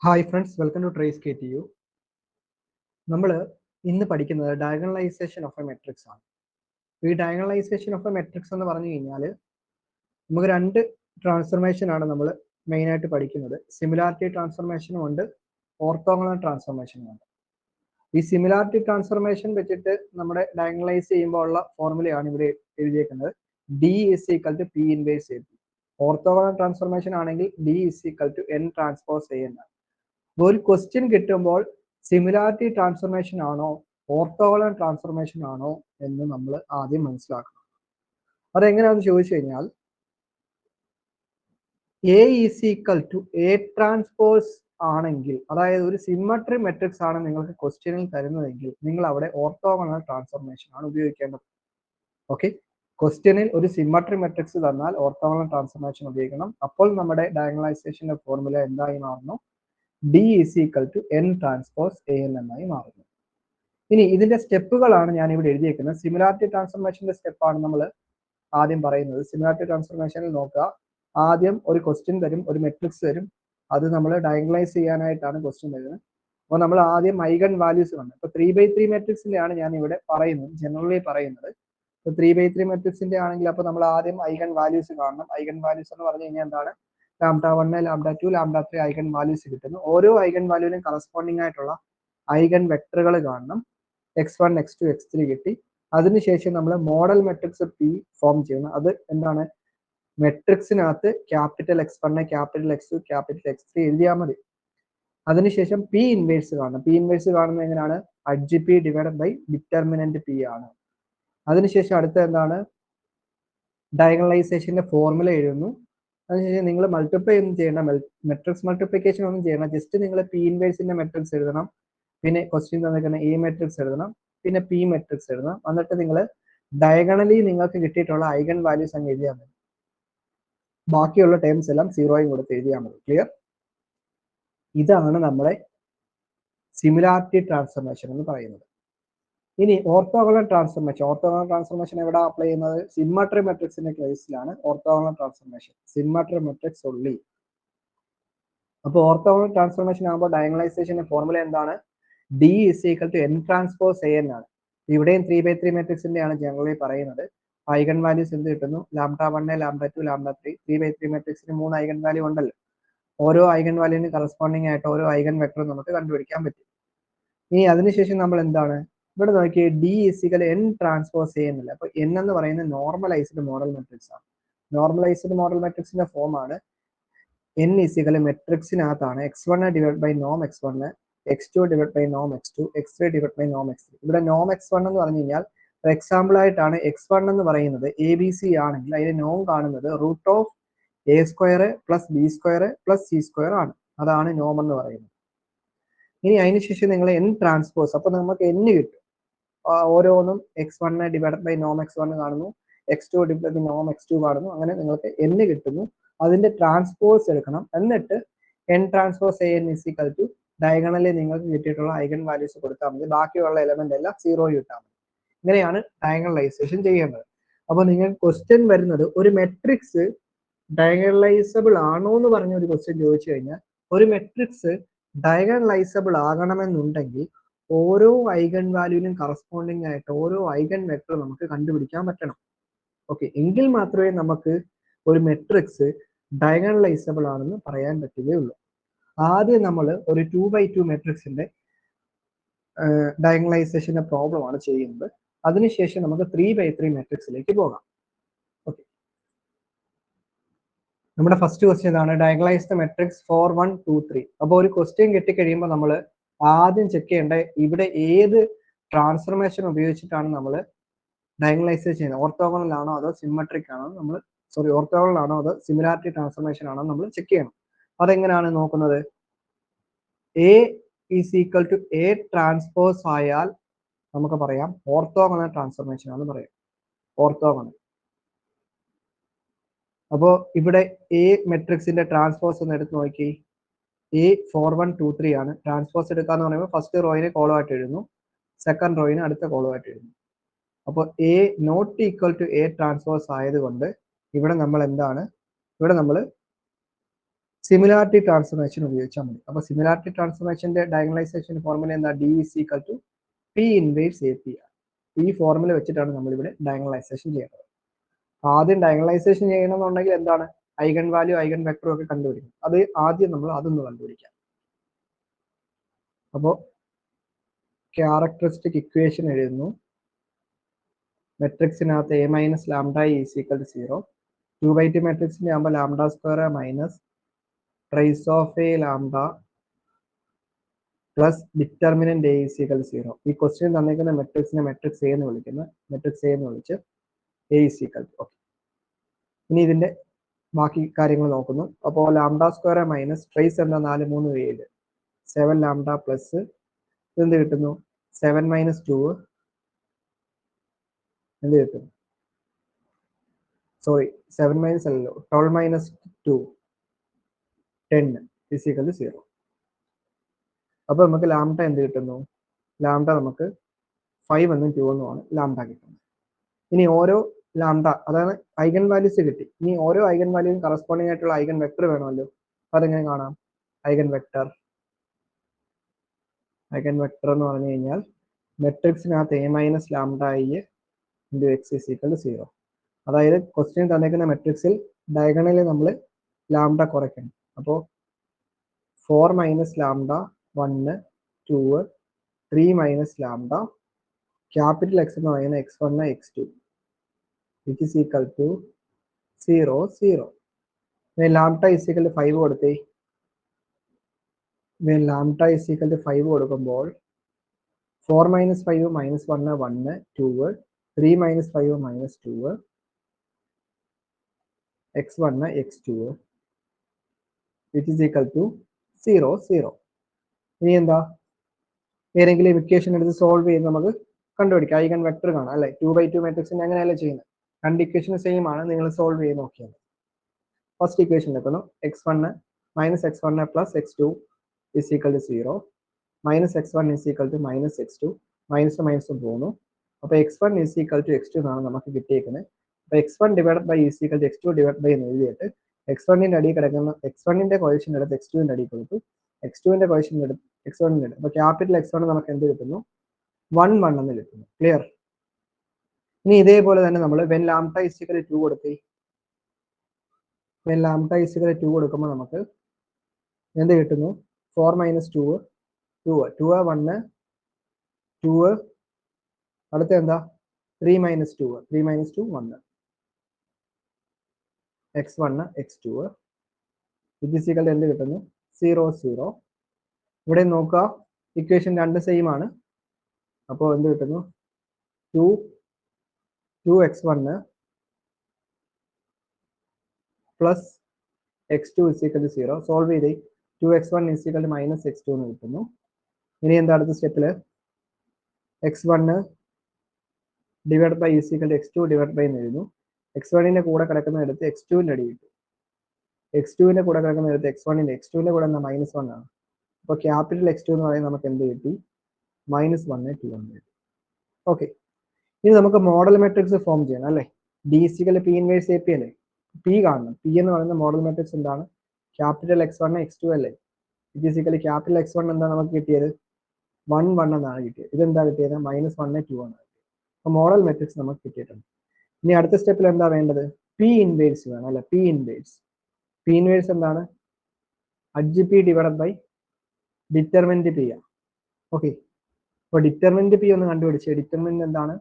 Hi friends, welcome to trace KTU. നമ്മൾ ഇന്ന് പഠിക്കുന്നത് ഡയഗണലൈസേഷൻ ഓഫ് എ മെട്രിക്സ് ആണ്. ഈ ഡയഗണലൈസേഷൻ ഓഫ് എ മെട്രിക്സ് എന്ന് പറഞ്ഞു കഴിഞ്ഞാൽ നമുക്ക് രണ്ട് ട്രാൻസ്ഫർമേഷൻ ആണ് നമ്മൾ മെയിനായിട്ട് പഠിക്കുന്നത്. സിമിലാരിറ്റി ട്രാൻസ്ഫർമേഷനും ഉണ്ട്, ഓർത്തോഗണൽ ട്രാൻസ്ഫർമേഷനും ഉണ്ട്. ഈ സിമിലാരിറ്റി ട്രാൻസ്ഫർമേഷൻ വെച്ചിട്ട് നമ്മുടെ ഡയഗണലൈസ് ചെയ്യുമ്പോൾ ഉള്ള ഫോർമുലയാണ് ഇവിടെ എഴുതിയേക്കുന്നത്. D is equal to P inverse AP. Orthogonal transformation ആണെങ്കിൽ D is equal to N transpose A എന്നാണ്. ഒരു ക്വസ്റ്റ്യൻ കിട്ടുമ്പോൾ സിമിലാരിറ്റി ട്രാൻസ്ഫർമേഷൻ ആണോ ഓർത്തോഗണൽ ട്രാൻസ്ഫർമേഷൻ ആണോ എന്ന് നമ്മൾ ആദ്യം മനസ്സിലാക്കണം. അതെങ്ങനെയാണെന്ന് ചോദിച്ചു കഴിഞ്ഞാൽ A is equal to A transpose ആണെങ്കിൽ, അതായത് ഒരു സിമ്മട്രി മെട്രിക്സ് ആണ് നിങ്ങൾക്ക് ക്വസ്റ്റ്യനിൽ തരുന്നതെങ്കിൽ നിങ്ങൾ അവിടെ ഓർത്തോഗണൽ ട്രാൻസ്ഫർമേഷൻ ആണ് ഉപയോഗിക്കേണ്ടത്. ഓക്കെ, ക്വസ്റ്റ്യനിൽ ഒരു സിമ്മട്രി മെട്രിക്സ് തന്നാൽ ഓർത്തോഗണൽ ട്രാൻസ്ഫർമേഷൻ ഉപയോഗിക്കണം. അപ്പോൾ നമ്മുടെ ഡയഗണലൈസേഷന്റെ ഫോർമുല എന്തായി മാറുന്നു? D is equal to N transpose AN എന്നായി മാറുന്നു. ഇനി ഇതിന്റെ സ്റ്റെപ്പുകളാണ് ഞാൻ ഇവിടെ എഴുതിയേക്കുന്നത്. സിമിലാരിറ്റി ട്രാൻസ്ഫർമേഷന്റെ സ്റ്റെപ്പാണ് നമ്മൾ ആദ്യം പറയുന്നത്. സിമിലാരിറ്റി ട്രാൻസ്ഫർമേഷനിൽ നോക്കുക, ആദ്യം ഒരു ക്വസ്റ്റ്യൻ തരും, ഒരു മെട്രിക്സ് തരും, അത് നമ്മൾ ഡയഗണലൈസ് ചെയ്യാനായിട്ടാണ് ക്വസ്റ്റ്യൻ തരുന്നത്. അപ്പോൾ നമ്മൾ ആദ്യം ഐഗൺ വാല്യൂസ് കണ്ടു. ഇപ്പോൾ 3x3 മെട്രിക്സിന്റെ ആണ് ഞാൻ ഇവിടെ പറയുന്നത്, ജനറലി പറയുന്നത്. ഇപ്പോൾ 3x3 മെട്രിക്സിന്റെ ആണെങ്കിൽ അപ്പോൾ നമ്മൾ ആദ്യം ഐഗൺ വാല്യൂസ് കാണണം. ഐഗൺ വാല്യൂസ് എന്ന് പറഞ്ഞു കഴിഞ്ഞാൽ എന്താണ്? λ1, λ2, λ3 ഐഗൺ വാല്യൂസ് കിട്ടുന്നു. ഓരോ ഐഗൺ വാല്യൂവിനും കറസ്പോണ്ടിങ് ആയിട്ടുള്ള ഐഗൺ വെക്ടറുകൾ കാണണം. x1, x2, x3 കിട്ടി. അതിനുശേഷം നമ്മൾ മോഡൽ മെട്രിക്സ് P ഫോം ചെയ്യുന്നു. അത് എന്താണ്? മെട്രിക്സിനകത്ത് capital X1, capital X2, capital X3 എഴുതിയാൽ മതി. അതിനുശേഷം P ഇൻവേഴ്സ് കാണണം. P ഇൻവേഴ്സ് കാണുന്നത് എങ്ങനെയാണ്? Adj P divided by determinant P ആണ്. അതിനുശേഷം അടുത്ത എന്താണ്? ഡയഗണലൈസേഷന്റെ ഫോർമുല എഴുതുന്നു. അതിനുശേഷം നിങ്ങൾ മൾട്ടിപ്ലൈ ഒന്നും ചെയ്യണം, മെട്രിക്സ് മൾട്ടിപ്ലിക്കേഷൻ ഒന്നും ചെയ്യണം. ജസ്റ്റ് നിങ്ങൾ P ഇൻവേഴ്സിന്റെ മെട്രിക്സ് എഴുതണം, പിന്നെ ക്വസ്റ്റ്യൻ തന്നിരിക്കുന്ന A മെട്രിക്സ് എഴുതണം, പിന്നെ P മെട്രിക്സ് എഴുതണം. എന്നിട്ട് നിങ്ങൾ ഡയഗണലി നിങ്ങൾക്ക് കിട്ടിയിട്ടുള്ള ഐഗൺ വാല്യൂസ് അങ്ങ് എഴുതിയാൽ മതി. ബാക്കിയുള്ള ടേംസ് എല്ലാം സീറോയും കൊടുത്ത് എഴുതിയാൽ മതി. ക്ലിയർ? ഇതാണ് നമ്മുടെ സിമിലാരിറ്റി ട്രാൻസ്ഫർമേഷൻ എന്ന് പറയുന്നത്. ഇനി ഓർത്തോഗണൽ ട്രാൻസ്ഫർമേഷൻ. ഓർത്തോഗണൽ ട്രാൻസ്ഫർമേഷൻ എവിടെ അപ്ലൈ ചെയ്യുന്നത്? സിമ്മട്രി മെട്രിക്സിന്റെ കേസിലാണ് ഓർത്തോഗണൽ ട്രാൻസ്ഫർമേഷൻ. സിമ്മട്രി മെട്രിക്സ് ഉള്ളി. അപ്പോൾ ഓർത്തോഗണൽ ട്രാൻസ്ഫർമേഷൻ ആകുമ്പോൾ ഡയഗണലൈസേഷന്റെ ഫോർമുല എന്താണ്? D is equal to N transpose AN ആണ്. ഇവിടെയും 3x3 മെട്രിക്സിന്റെ ആണ് ജനറലി പറയുന്നത്. ഐഗൺ വാല്യൂസ് എന്ത് കിട്ടുന്നു? λ1, λ2, λ3. 3x3 മെട്രിക്സിന് 3 ഐഗൺ വാല്യൂ ഉണ്ടല്ലോ. ഓരോ ഐഗൺ വാല്യൂവിന് കറസ്പോണ്ടിങ് ആയിട്ട് ഓരോ ഐഗൺ വെക്ടർ നമുക്ക് കണ്ടുപിടിക്കാൻ പറ്റും. ഇനി അതിനുശേഷം നമ്മൾ എന്താണ് ഇവിടെ നോക്കിയേ? D is equal N transpose AN അല്ല. അപ്പൊ N എന്ന് പറയുന്നത് നോർമലൈസ്ഡ് മോഡൽ മെട്രിക്സ് ആണ്. നോർമലൈസ്ഡ് മോഡൽ മെട്രിക്സിന്റെ ഫോം ആണ് N ഈസ് ഈക്വൽ മെട്രിക്സിനകത്താണ് x1 ഡിവൈഡ് ബൈ നോം x1, x2 ഡിവൈഡ് ബൈ നോം x2, x3 ഡിവൈഡ് ബൈ നോം x3. ഇവിടെ നോം x1 എന്ന് പറഞ്ഞു കഴിഞ്ഞാൽ ഫോർ എക്സാമ്പിൾ ആയിട്ടാണ് x1 എന്ന് പറയുന്നത് ABC ആണെങ്കിൽ അതിന് നോം കാണുന്നത് root of A² plus B² plus C² ആണ്. അതാണ് നോം എന്ന് പറയുന്നത്. ഇനി അതിനുശേഷം നിങ്ങൾ N ട്രാൻസ്പോസ്, അപ്പൊ നമുക്ക് N കിട്ടും. ഓരോന്നും x1 ഡിവൈഡ് ബൈ നോം x1 കാണുന്നു, x2 ഡിവൈഡ് ബൈ നോം x2 കാണുന്നു. അങ്ങനെ നിങ്ങൾക്ക് N കിട്ടുന്നു. അതിന്റെ ട്രാൻസ്പോസ് എടുക്കണം. എന്നിട്ട് N transpose AN is equal to diagonally നിങ്ങൾക്ക് കിട്ടിയിട്ടുള്ള ഐഗൺ വാല്യൂസ് കൊടുത്താൽ മതി. ബാക്കിയുള്ള എലമെന്റ് എല്ലാം സീറോ കിട്ടാൻ മതി. ഇങ്ങനെയാണ് ഡയഗണലൈസേഷൻ ചെയ്യേണ്ടത്. അപ്പൊ നിങ്ങൾ ക്വസ്റ്റ്യൻ വരുന്നത് ഒരു മെട്രിക്സ് ഡയഗണലൈസബിൾ ആണോ എന്ന് പറഞ്ഞ ഒരു ക്വസ്റ്റ്യൻ ചോദിച്ചു കഴിഞ്ഞാൽ, ഒരു മെട്രിക്സ് ഡയഗണലൈസബിൾ ആകണമെന്നുണ്ടെങ്കിൽ ഓരോ ഐഗൺ വാല്യൂവിനും കറസ്പോണ്ടിങ് ആയിട്ട് ഓരോ ഐഗൺ വെക്ടർ നമുക്ക് കണ്ടുപിടിക്കാൻ പറ്റണം. ഓക്കെ, എങ്കിൽ മാത്രമേ നമുക്ക് ഒരു മെട്രിക്സ് ഡയഗണലൈസബിൾ ആണെന്ന് പറയാൻ പറ്റുകയുള്ളൂ. ആദ്യം നമ്മൾ ഒരു 2x2 മെട്രിക്സിന്റെ ഡയഗണലൈസേഷന്റെ പ്രോബ്ലം ആണ് ചെയ്യുന്നത്. അതിനുശേഷം നമുക്ക് 3x3 മെട്രിക്സിലേക്ക് പോകാം. ഓക്കെ, നമ്മുടെ ഫസ്റ്റ് ക്വസ്റ്റ്യൻ ഇതാണ്, ഡയഗണലൈസ് ദ മെട്രിക്സ് 4 1 2 3. അപ്പോൾ ഒരു ക്വസ്റ്റ്യൻ കിട്ടിക്കഴിയുമ്പോൾ നമ്മൾ ആദ്യം ചെക്ക് ചെയ്യേണ്ട ഇവിടെ ഏത് ട്രാൻസ്ഫർമേഷൻ ഉപയോഗിച്ചിട്ടാണ് നമ്മൾ ഡയഗണലൈസ് ചെയ്യുന്നത്. ഓർത്തോഗണൽ ആണോ അതോ സിമ്മട്രിക് ആണോ നമ്മൾ ഓർത്തോഗണൽ ആണോ അതോ സിമിലാരിറ്റി ട്രാൻസ്ഫർമേഷൻ ആണോ നമ്മൾ ചെക്ക് ചെയ്യണം. അതെങ്ങനെയാണ് നോക്കുന്നത്? A is equal to A transpose ആയാൽ നമുക്ക് പറയാം ഓർത്തോഗണൽ ട്രാൻസ്ഫർമേഷൻ ആണെന്ന് പറയാം. ഓർത്തോഗണൽ. അപ്പോൾ ഇവിടെ A മെട്രിക്സിന്റെ ട്രാൻസ്പോസ് ഒന്ന് എടുത്ത് നോക്കി. A 4 1 2 3 ആണ്. ട്രാൻസ്പോസ് എടുക്കാന്ന് പറയുമ്പോൾ ഫസ്റ്റ് റോയിനെ കോളം ആയിട്ട് എഴുതുന്നു, സെക്കൻഡ് റോയിന് അടുത്ത കോളം ആയിട്ട് എഴുതുന്നു. അപ്പോൾ A not equal to A transpose ആയതുകൊണ്ട് ഇവിടെ നമ്മൾ എന്താണ്? ഇവിടെ നമ്മൾ സിമിലാരിറ്റി ട്രാൻസ്ഫോർമേഷൻ ഉപയോഗിച്ചാൽ മതി. അപ്പോൾ സിമിലാരിറ്റി ട്രാൻസ്ഫോർമേഷന്റെ ഡയഗണലൈസേഷൻ ഫോർമുല എന്താ? D is equal to P inverse A P ആണ്. ഈ ഫോർമുല വെച്ചിട്ടാണ് നമ്മളിവിടെ ഡയഗണലൈസേഷൻ ചെയ്യുന്നത്. ആദ്യം ഡയഗണലൈസേഷൻ ചെയ്യണമെന്നുണ്ടെങ്കിൽ എന്താണ്? ഐഗൺ വാല്യൂ ഐഗൺ വെക്ടറും ഒക്കെ കണ്ടുപിടിക്കും. അത് ആദ്യം നമ്മൾ അതൊന്ന് കണ്ടുപിടിക്കാം. അപ്പോൾ ക്യാരക്ടറിസ്റ്റിക് ഇക്വേഷൻ എഴുതുന്നു. മെട്രിക്സിനകത്ത് A minus lambda is equal to 0. 2/2 മെട്രിക്സിന്റെ ആകുമ്പോൾ lambda square minus trace of A lambda plus determinant A is equal to 0. ഈ ക്വസ്റ്റ്യൻ തന്നിരിക്കുന്ന മെട്രിക്സിനെ മെട്രിക്സ് എ എന്ന് വിളിക്കുന്നു. മെട്രിക്സ് എ എന്ന് വിളിച്ച് A is equal to. Okay, ഇനി ഇതിന്റെ ബാക്കി കാര്യങ്ങൾ നോക്കുന്നു. അപ്പോൾ ലാംഡ സ്ക്വയർ മൈനസ് ട്രേസ് എന്താ? 4 3 7 7 ലാംഡ പ്ലസ് എന്ത് കിട്ടുന്നു? 7 മൈനസ് 2 എന്ത് കിട്ടും? സോറി, 7 മൈനസ് അല്ലല്ലോ, 12 മൈനസ് 2 10 ഇസ് ഈക്വൽ ടു 0. അപ്പൊ നമുക്ക് ലാംഡ എന്ത് കിട്ടുന്നു? ലാംഡ നമുക്ക് 5 എന്നും 2 എന്നുമാണ് ലാംഡ കിട്ടുന്നത്. ഇനി ഓരോ ലാംഡ, അതാണ് ഐഗൺ വാല്യൂസ് കിട്ടി. ഇനി ഓരോ ഐഗൺ വാല്യൂയും കറസ്പോണ്ടിങ് ആയിട്ടുള്ള ഐഗൺ വെക്ടർ വേണമല്ലോ. അതെങ്ങനെ കാണാം? ഐഗൺ വെക്ടർ എന്ന് പറഞ്ഞു കഴിഞ്ഞാൽ മെട്രിക്സിനകത്ത് A minus lambda I into X is equal to 0. അതായത് ക്വസ്റ്റ്യൻ തന്നിരിക്കുന്ന മെട്രിക്സിൽ ഡയഗണലിൽ നമ്മൾ ലാംഡ കുറയ്ക്കണം. അപ്പോൾ 4 minus lambda 1 2 3 minus lambda capital X എന്ന് പറയുന്നത് x1 x2 which is equal to 0 0. Lambda is equal to 5 കൊടുത്തേ. ലാംഡ ഇസ് ഈക്വൽ ടു 5 കൊടുക്കുമ്പോൾ 4 minus 5 minus 1 1 2 3 minus 5 minus 2 x1 x2 which is equal to 0 0. ഇനി എന്താ? ഏതെങ്കിലും equation എടുത്ത് solve ചെയ്ത് നമുക്ക് കണ്ടുപിടിക്കാം. ഐഗൺ വെക്ടർ കാണാം അല്ലെ? 2/2 മെട്രിക്സിന്റെ അങ്ങനെയല്ല ചെയ്യുന്നത്. രണ്ട് ഇക്വേഷൻ സെയിം ആണ്. നിങ്ങൾ സോൾവ് ചെയ്ത് നോക്കിയാൽ ഫസ്റ്റ് ഇക്വേഷൻ എടുക്കുന്നു. x1 minus x1 plus x2 is equal to 0 minus x1 is equal to minus x2 minus minus പോകുന്നു. അപ്പോൾ x1 is equal to x2 എന്നാണ് നമുക്ക് കിട്ടിയേക്കുന്നത്. അപ്പോൾ x1 divide by is equal to x2 divide by എന്ന് എഴുതിയിട്ട് x1ന്റെ അടിയിൽ കിടക്കുന്ന x1ന്റെ കോഷ്യന്റ് എടുത്ത് x2ന്റെ അടിയിൽ കൊടുത്തു. x2ന്റെ കോഷ്യന്റ് എടുത്ത് x1ന്റെ എടുത്ത്. അപ്പോൾ ക്യാപിറ്റൽ x1 നമുക്ക് എന്ത് കിട്ടുന്നു? 1 1 എന്ന് കിട്ടുന്നു. ക്ലിയർ? ഇനി ഇതേപോലെ തന്നെ നമ്മൾ when lambda is equal to 2 കൊടുത്തേ. When lambda is equal to 2 കൊടുക്കുമ്പോൾ നമുക്ക് എന്ത് കിട്ടുന്നു? 4 മൈനസ് 2 2 2 1 2 അടുത്ത എന്താ? 3 minus 2 3 minus 2 1 x1 x2 which is equal എന്ത് കിട്ടുന്നു? 0 0. ഇവിടെ നോക്കുക, ഇക്വേഷൻ രണ്ട് സെയിം ആണ്. അപ്പോൾ എന്ത് കിട്ടുന്നു? 2x1 plus x2 is equal to 0. Solve ചെയ്ത് 2x1 is equal to minus x2 എന്ന് കിട്ടുന്നു. ഇനി എന്താ അടുത്ത സ്റ്റെപ്പിൽ? x1 divide by is equal to x2 divide by എന്ന് എഴുതുന്നു. x1ന്റെ കൂടെ കിടക്കുന്ന എടുത്ത് x2ന്റെ അടി കിട്ടും. x2ന്റെ കൂടെ കിടക്കുന്ന എടുത്ത് x1ന്റെ x2ന്റെ കൂടെ എന്താ? മൈനസ് 1 ആണ്. അപ്പോൾ ക്യാപിറ്റൽ x2 എന്ന് പറയുന്നത് നമുക്ക് എന്ത് കിട്ടി? മൈനസ് 1 2 എന്ന് കിട്ടി. ഓക്കെ, ഇനി നമുക്ക് മോഡൽ മെട്രിക്സ് ഫോം ചെയ്യണം അല്ലേ? D is equal to P inverse A P അല്ലേ? പി കാണണം. പി എന്ന് പറയുന്ന മോഡൽ മെട്രിക്സ് എന്താണ്? ക്യാപിറ്റൽ x1 x2 അല്ലേ? It is equal capital x1 എന്താ നമുക്ക് കിട്ടിയത്? 1 1 എന്നാണ് കിട്ടിയത്. ഇതെന്താ കിട്ടിയത്? മൈനസ് 1 2 ആണ്. അപ്പോൾ മോഡൽ മെട്രിക്സ് നമുക്ക് കിട്ടിയിട്ടുണ്ട്. ഇനി അടുത്ത സ്റ്റെപ്പിൽ എന്താ വേണ്ടത്? പി ഇൻവേഴ്സ് വേണം അല്ലെ? പി ഇൻവേഴ്സ് എന്താണ്? Adj P divide by determinant P ആണ്. ഓക്കെ, അപ്പോൾ ഡിറ്റർമിനന്റ് പി ഒന്ന് കണ്ടുപിടിച്ച്. ഡിറ്റർമിനന്റ് എന്താണ്?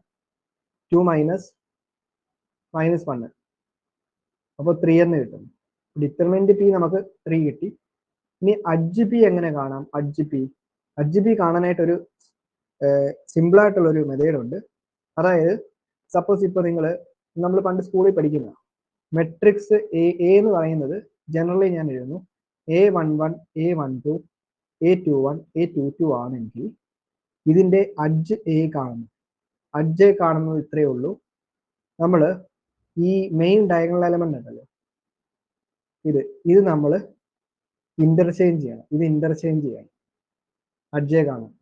2 മൈനസ് 1 അപ്പോൾ 3 എന്ന് കിട്ടും. ഡിറ്റർമിനന്റ് പി നമുക്ക് 3 കിട്ടി. ഇനി അഡ്ജ് പി എങ്ങനെ കാണാം? അഡ്ജ് പി കാണാനായിട്ട് ഒരു സിമ്പിൾ ആയിട്ടുള്ള ഒരു മെത്തേഡ് ഉണ്ട്. അതായത് സപ്പോസ് ഇപ്പോൾ നമ്മൾ പണ്ട് സ്കൂളിൽ പഠിക്കുന്ന മെട്രിക്സ് എ എന്ന് പറയുന്നത് ജനറലി ഞാൻ എഴുതുന്നു A11 A12 A21 A22 ആണെങ്കിൽ ഇതിന്റെ അഡ്ജ് എ കാണുന്നു. അഡ്ജ് എ കാണുന്നത് ഇത്രയേ ഉള്ളൂ. നമ്മൾ ഈ മെയിൻ ഡയഗണൽ എലമെന്റ് ഉണ്ടല്ലോ, ഇത് നമ്മൾ ഇന്റർചേഞ്ച് ചെയ്യണം. ഇത് ഇന്റർചേഞ്ച് ചെയ്യണം. അഡ്ജ് എ കാണും.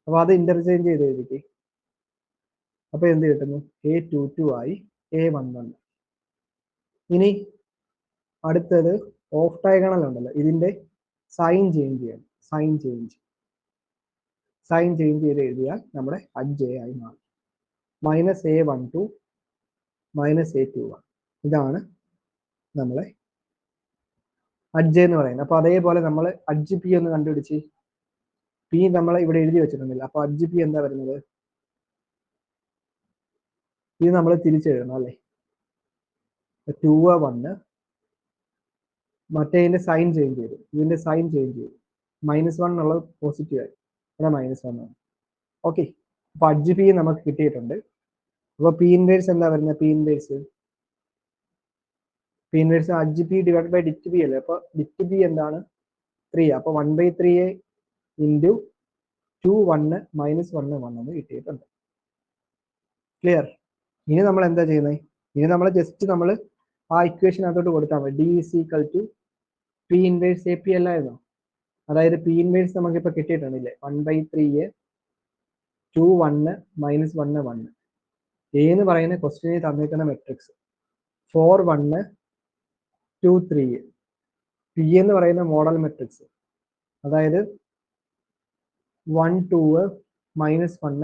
അപ്പൊ അത് ഇന്റർചേഞ്ച് ചെയ്ത് എഴുതിക്ക്. അപ്പൊ എന്ത് കിട്ടുന്നു? A22 ആയി A11. ഇനി അടുത്തത് ഓഫ് ഡയഗണൽ ഉണ്ടല്ലോ, ഇതിന്റെ സൈൻ ചേഞ്ച് ചെയ്യണം. സൈൻ ചേഞ്ച് ചെയ്ത് എഴുതിയാൽ നമ്മുടെ അഡ്ജ് ആയി മാറും. -a12 -a21 ഇതാണ് നമ്മളെ അഡ്ജ് എന്ന് പറയുന്നത്. അപ്പൊ അതേപോലെ നമ്മൾ അഡ്ജ് പി ഒന്ന് കണ്ടുപിടിച്ച്, പി നമ്മൾ ഇവിടെ എഴുതി വെച്ചിട്ടുണ്ടല്ലോ. അപ്പൊ അഡ്ജ് പി എന്താ വരുന്നത്? ഇത് നമ്മൾ തിരിച്ചെഴുതണം അല്ലേ. 2 1 മറ്റേ സൈൻ ചേഞ്ച് ചെയ്തു, ഇതിന്റെ സൈൻ ചേഞ്ച് ചെയ്തു. -1 എന്നുള്ളത് പോസിറ്റീവ് ആയി, ഇവിടെ -1 ആണ്. ഓക്കെ, അപ്പൊ അഡ്ജ് പി നമുക്ക് കിട്ടിയിട്ടുണ്ട്. അപ്പൊ പി ഇൻവേഴ്സ് എന്താ വരുന്നത്? P inverse adj P divide by det B അല്ലേ. അപ്പൊ ഡിറ്റ് ബി എന്താണ്? 3. അപ്പൊ 1/3 ഇൻറ്റു 2 1 -1 1 എന്ന് കിട്ടിയിട്ടുണ്ട്. ക്ലിയർ? ഇനി നമ്മൾ എന്താ ചെയ്യുന്നത്? ഇനി നമ്മൾ ജസ്റ്റ് നമ്മൾ ആ ഇക്വേഷൻ അതോട്ട് കൊടുത്താൽ മതി. D is equal to P inverse A P അല്ലായിരുന്നോ? അതായത് പി ഇൻവേഴ്സ് നമുക്കിപ്പോ കിട്ടിയിട്ടുണ്ടല്ലേ. 1/3 2 1 -1 1. എ എന്ന് പറയുന്ന ക്വസ്റ്റ്യനിൽ തന്നിരിക്കുന്ന മെട്രിക്സ് 4 1 2 3. പി എന്ന് പറയുന്ന മോഡൽ മെട്രിക്സ്, അതായത് 1 2 -1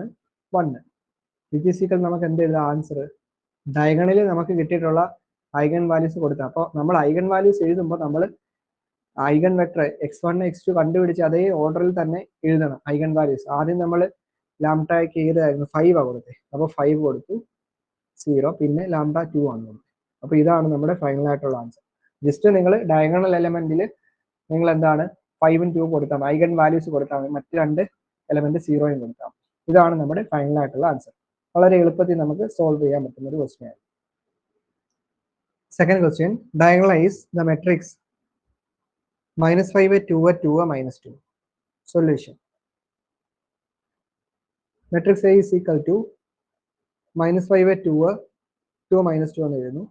1. ഫിസിക്കൽ നമുക്ക് എന്ത് ചെയ്ത ആൻസർ ഡയഗണലിൽ നമുക്ക് കിട്ടിയിട്ടുള്ള ഐഗൺ വാല്യൂസ് കൊടുക്കാം. അപ്പോൾ നമ്മൾ ഐഗൺ വാല്യൂസ് എഴുതുമ്പോൾ നമ്മൾ ഐഗൺ വെക്ടർ x1 x2 കണ്ടുപിടിച്ച് അതേ ഓർഡറിൽ തന്നെ എഴുതണം ഐഗൺ വാല്യൂസ്. ആദ്യം നമ്മൾ ലാംഡയ്ക്ക് ഏതായിരുന്നു 5 ആണ് കൊടുത്തത്. അപ്പോൾ 5 കൊടുത്തു 0, പിന്നെ λ2 ആണ് കൊടുത്തത്. അപ്പോൾ ഇതാണ് നമ്മുടെ ഫൈനൽ ആയിട്ടുള്ള ആൻസർ. ജസ്റ്റ് നിങ്ങൾ ഡയഗണൽ എലമെന്റിൽ നിങ്ങൾ എന്താണ് 5ഉം 2 കൊടുത്താൽ ഐഗൺ വാല്യൂസ് കൊടുത്താൽ മറ്റ് രണ്ട് എലമെന്റ് 0യും കൊടുക്കാം. ഇതാണ് നമ്മുടെ ഫൈനൽ ആയിട്ടുള്ള ആൻസർ. വളരെ എളുപ്പത്തിൽ നമുക്ക് സോൾവ് ചെയ്യാൻ പറ്റുന്ന ഒരു ക്വസ്റ്റ്യൻ ആണ്. Second question, diagonalise the matrix -5 2 2 -2. Solution matrix A is equal to -5 2 2 -2 എന്ന് എഴുതുന്നു.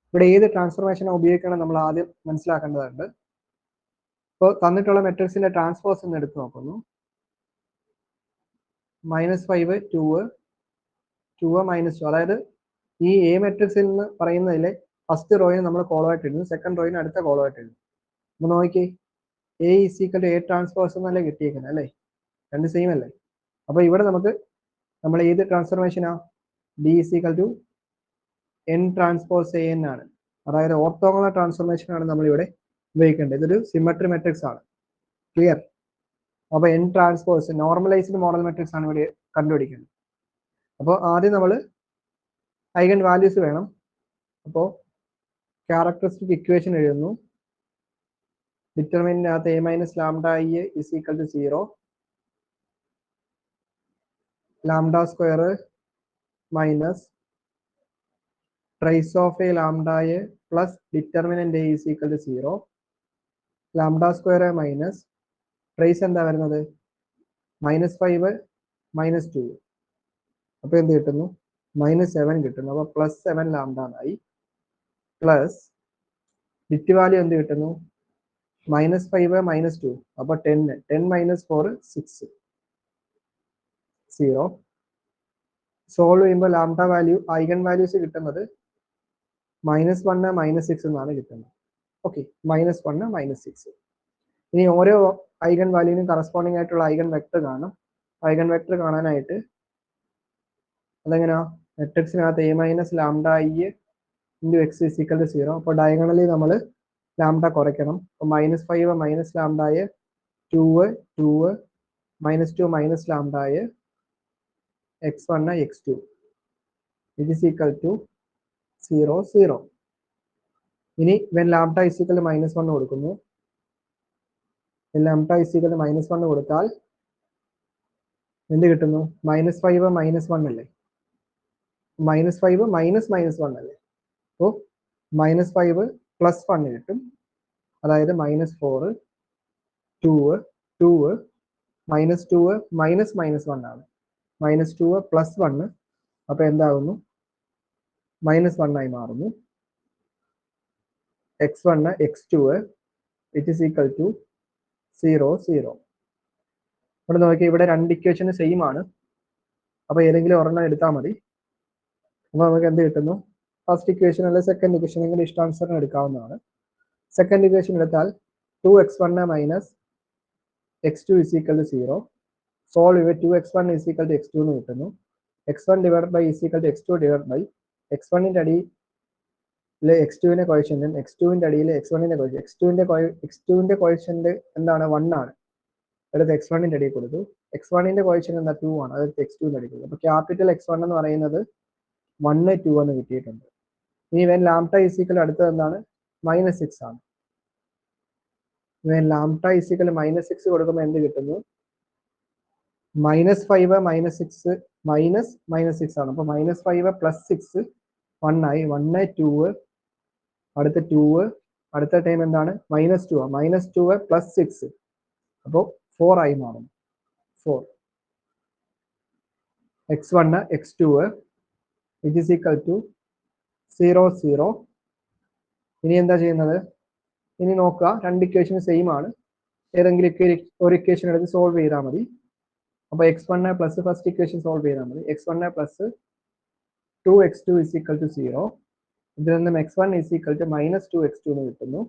ഇവിടെ ഏത് ട്രാൻസ്ഫോർമേഷൻ ഉപയോഗിക്കണം നമ്മൾ ആദ്യം മനസ്സിലാക്കേണ്ടതുണ്ട്. ഇപ്പോൾ തന്നിട്ടുള്ള മെട്രിക്സിന്റെ ട്രാൻസ്പോസ് എന്ന് എടുത്തു നോക്കുന്നു. -5 2 2 -2, അതായത് ഈ എ മെട്രിക്സിൽ എന്ന് പറയുന്നതിലെ ഫസ്റ്റ് റോയിന് നമ്മൾ കോളം ആയിട്ട് എഴുതുന്നു, സെക്കൻഡ് റോയിന് അടുത്ത കോളം ആയിട്ട് എഴുതുന്നു. അപ്പൊ നോക്കി A is equal to A transpose എന്നല്ലേ കിട്ടിയേക്കുന്നത് അല്ലേ, രണ്ട് സെയിം അല്ലേ. അപ്പൊ ഇവിടെ നമുക്ക് നമ്മൾ ഏത് ട്രാൻസ്ഫോർമേഷനാ? D is equal to N transpose A N ആണ്. അതായത് ഓർത്തോഗണൽ ട്രാൻസ്ഫോർമേഷൻ ആണ് നമ്മൾ ഇവിടെ ഉപയോഗിക്കേണ്ടത്. ഇതൊരു സിമെട്രി മെട്രിക്സ് ആണ്. ക്ലിയർ? അപ്പൊ N transpose normalised modal matrix ആണ് ഇവിടെ കണ്ടുപിടിക്കുന്നത്. അപ്പോൾ ആദ്യം നമ്മൾ ഐഗൺ വാല്യൂസ് വേണം. അപ്പോൾ ക്യാരക്ടറിസ്റ്റിക് ഇക്വേഷൻ എഴുതുന്നു. ഡിറ്റർമിനന്റിനകത്ത് a - λi is equal to 0, lambda square minus trace of a lambda a plus determinant a is equal to 0, lambda square minus trace എന്താ വരുന്നത് -5 -2. അപ്പോൾ എന്ത് കിട്ടുന്നു? -7 കിട്ടുന്നു. അപ്പോൾ +7 ലാംഡ ആയി. പ്ലസ് ഡിറ്റ് വാല്യൂ എന്ത് കിട്ടുന്നു? -5 -2, അപ്പോൾ 10 -4 6 0. സോൾവ് ചെയ്യുമ്പോൾ ലാംഡ വാല്യൂ ഐഗൺ വാല്യൂസ് കിട്ടുന്നത് -1 -6 എന്നാണ് കിട്ടുന്നത്. ഓക്കെ, -1 -6. ഇനി ഓരോ ഐഗൺ വാല്യൂവിനും കറസ്പോണ്ടിങ് ആയിട്ടുള്ള ഐഗൺ വെക്ടർ കാണും. ഐഗൺ വെക്ടർ കാണാനായിട്ട് അതെങ്ങനെയാ? മെട്രിക്സിനകത്ത് a - λi into x is equal to 0. അപ്പോൾ ഡയഗണലി നമ്മൾ ലാംഡ കുറയ്ക്കണം. അപ്പോൾ -5 - λi 2 2 -2 - λi x1 x2 it is equal to 0 0. ഇനി when lambda is equal to -1 കൊടുക്കുന്നു. lambda is equal to -1 കൊടുത്താൽ എന്ത് കിട്ടുന്നു? -5 -1 അല്ലേ, -5 -1 അല്ലേ. അപ്പോൾ -5 +1 കിട്ടും, അതായത് -4 2 2 -2 -1 ആണ്. -2 +1, അപ്പൊ എന്താകുന്നു? -1 ആയി മാറുന്നു. x1 x2 it is equal to 0 0. ഇവിടെ നോക്കി, ഇവിടെ രണ്ട് ഇക്വേഷൻ സെയിം ആണ്. അപ്പൊ ഏതെങ്കിലും ഒരെണ്ണം എടുത്താൽ മതി. അപ്പൊ നമുക്ക് എന്ത് കിട്ടുന്നു? ഫസ്റ്റ് ഇക്വേഷൻ അല്ലെ സെക്കൻഡ് ഇക്വേഷൻ, നിങ്ങളുടെ ഇഷ്ടാനുസരണം എടുക്കാവുന്നതാണ്. സെക്കൻഡ് ഇക്വേഷൻ എടുത്താൽ 2x1 minus x2 is equal to 0. Solve ചെയ്യുക 2x1 is equal to x2 എന്ന് കിട്ടുന്നു. x1 divided by is equal to x2 divided by x1ന്റെ അടിയിലെ x2ന്റെ കോഷ്യന്റും x2ന്റെ അടിയിലെ x1ന്റെ കോഷ്യന്റ് x2ന്റെ കോഷ്യന്റ് എന്താണ് 1 ആണ്. അടുത്ത് x1ന്റെ അടിയിൽ കൊടുത്തു. x1ന്റെ കോഷ്യന്റ് എന്താ 2 ആണ്. അടുത്ത് x2ന്റെ അടിയിൽ കൊടുത്തു. അപ്പോൾ ക്യാപിറ്റൽ x1 എന്ന് പറയുന്നത് 1 2 എന്ന് കിട്ടിയിട്ടുണ്ട്. ഇനി വെൻ ലാംഡ is equal അടുത്തത് എന്താണ് -6 ആണ്. വെൻ ലാംഡ is equal -6 കൊടുക്കുമ്പോൾ എന്ത് കിട്ടുന്നു? -5 -6 -6 ആണ്. അപ്പോൾ -5 + 6 1 ആയി. 1 2 അടുത്ത 2 അടുത്ത ടൈം എന്താണ് -2 -2 + 6 അപ്പോൾ 4 ആയി മാറും. 4 x1 x2 which is equal to 0 0. ഇനി എന്താ ചെയ്യുന്നത്? ഇനി നോക്കുക, രണ്ട് ഇക്വേഷൻ സെയിം ആണ്. ഏതെങ്കിലും ഒരു ഇക്വേഷൻ എടുത്ത് സോൾവ് ചെയ്താൽ മതി. അപ്പോൾ x1 plus first equation solve ചെയ്താൽ മതി. x1 plus 2x2 is equal to 0. ഇതിൽ നിന്നും x1 is equal to -2x2 എന്ന് കിട്ടുന്നു.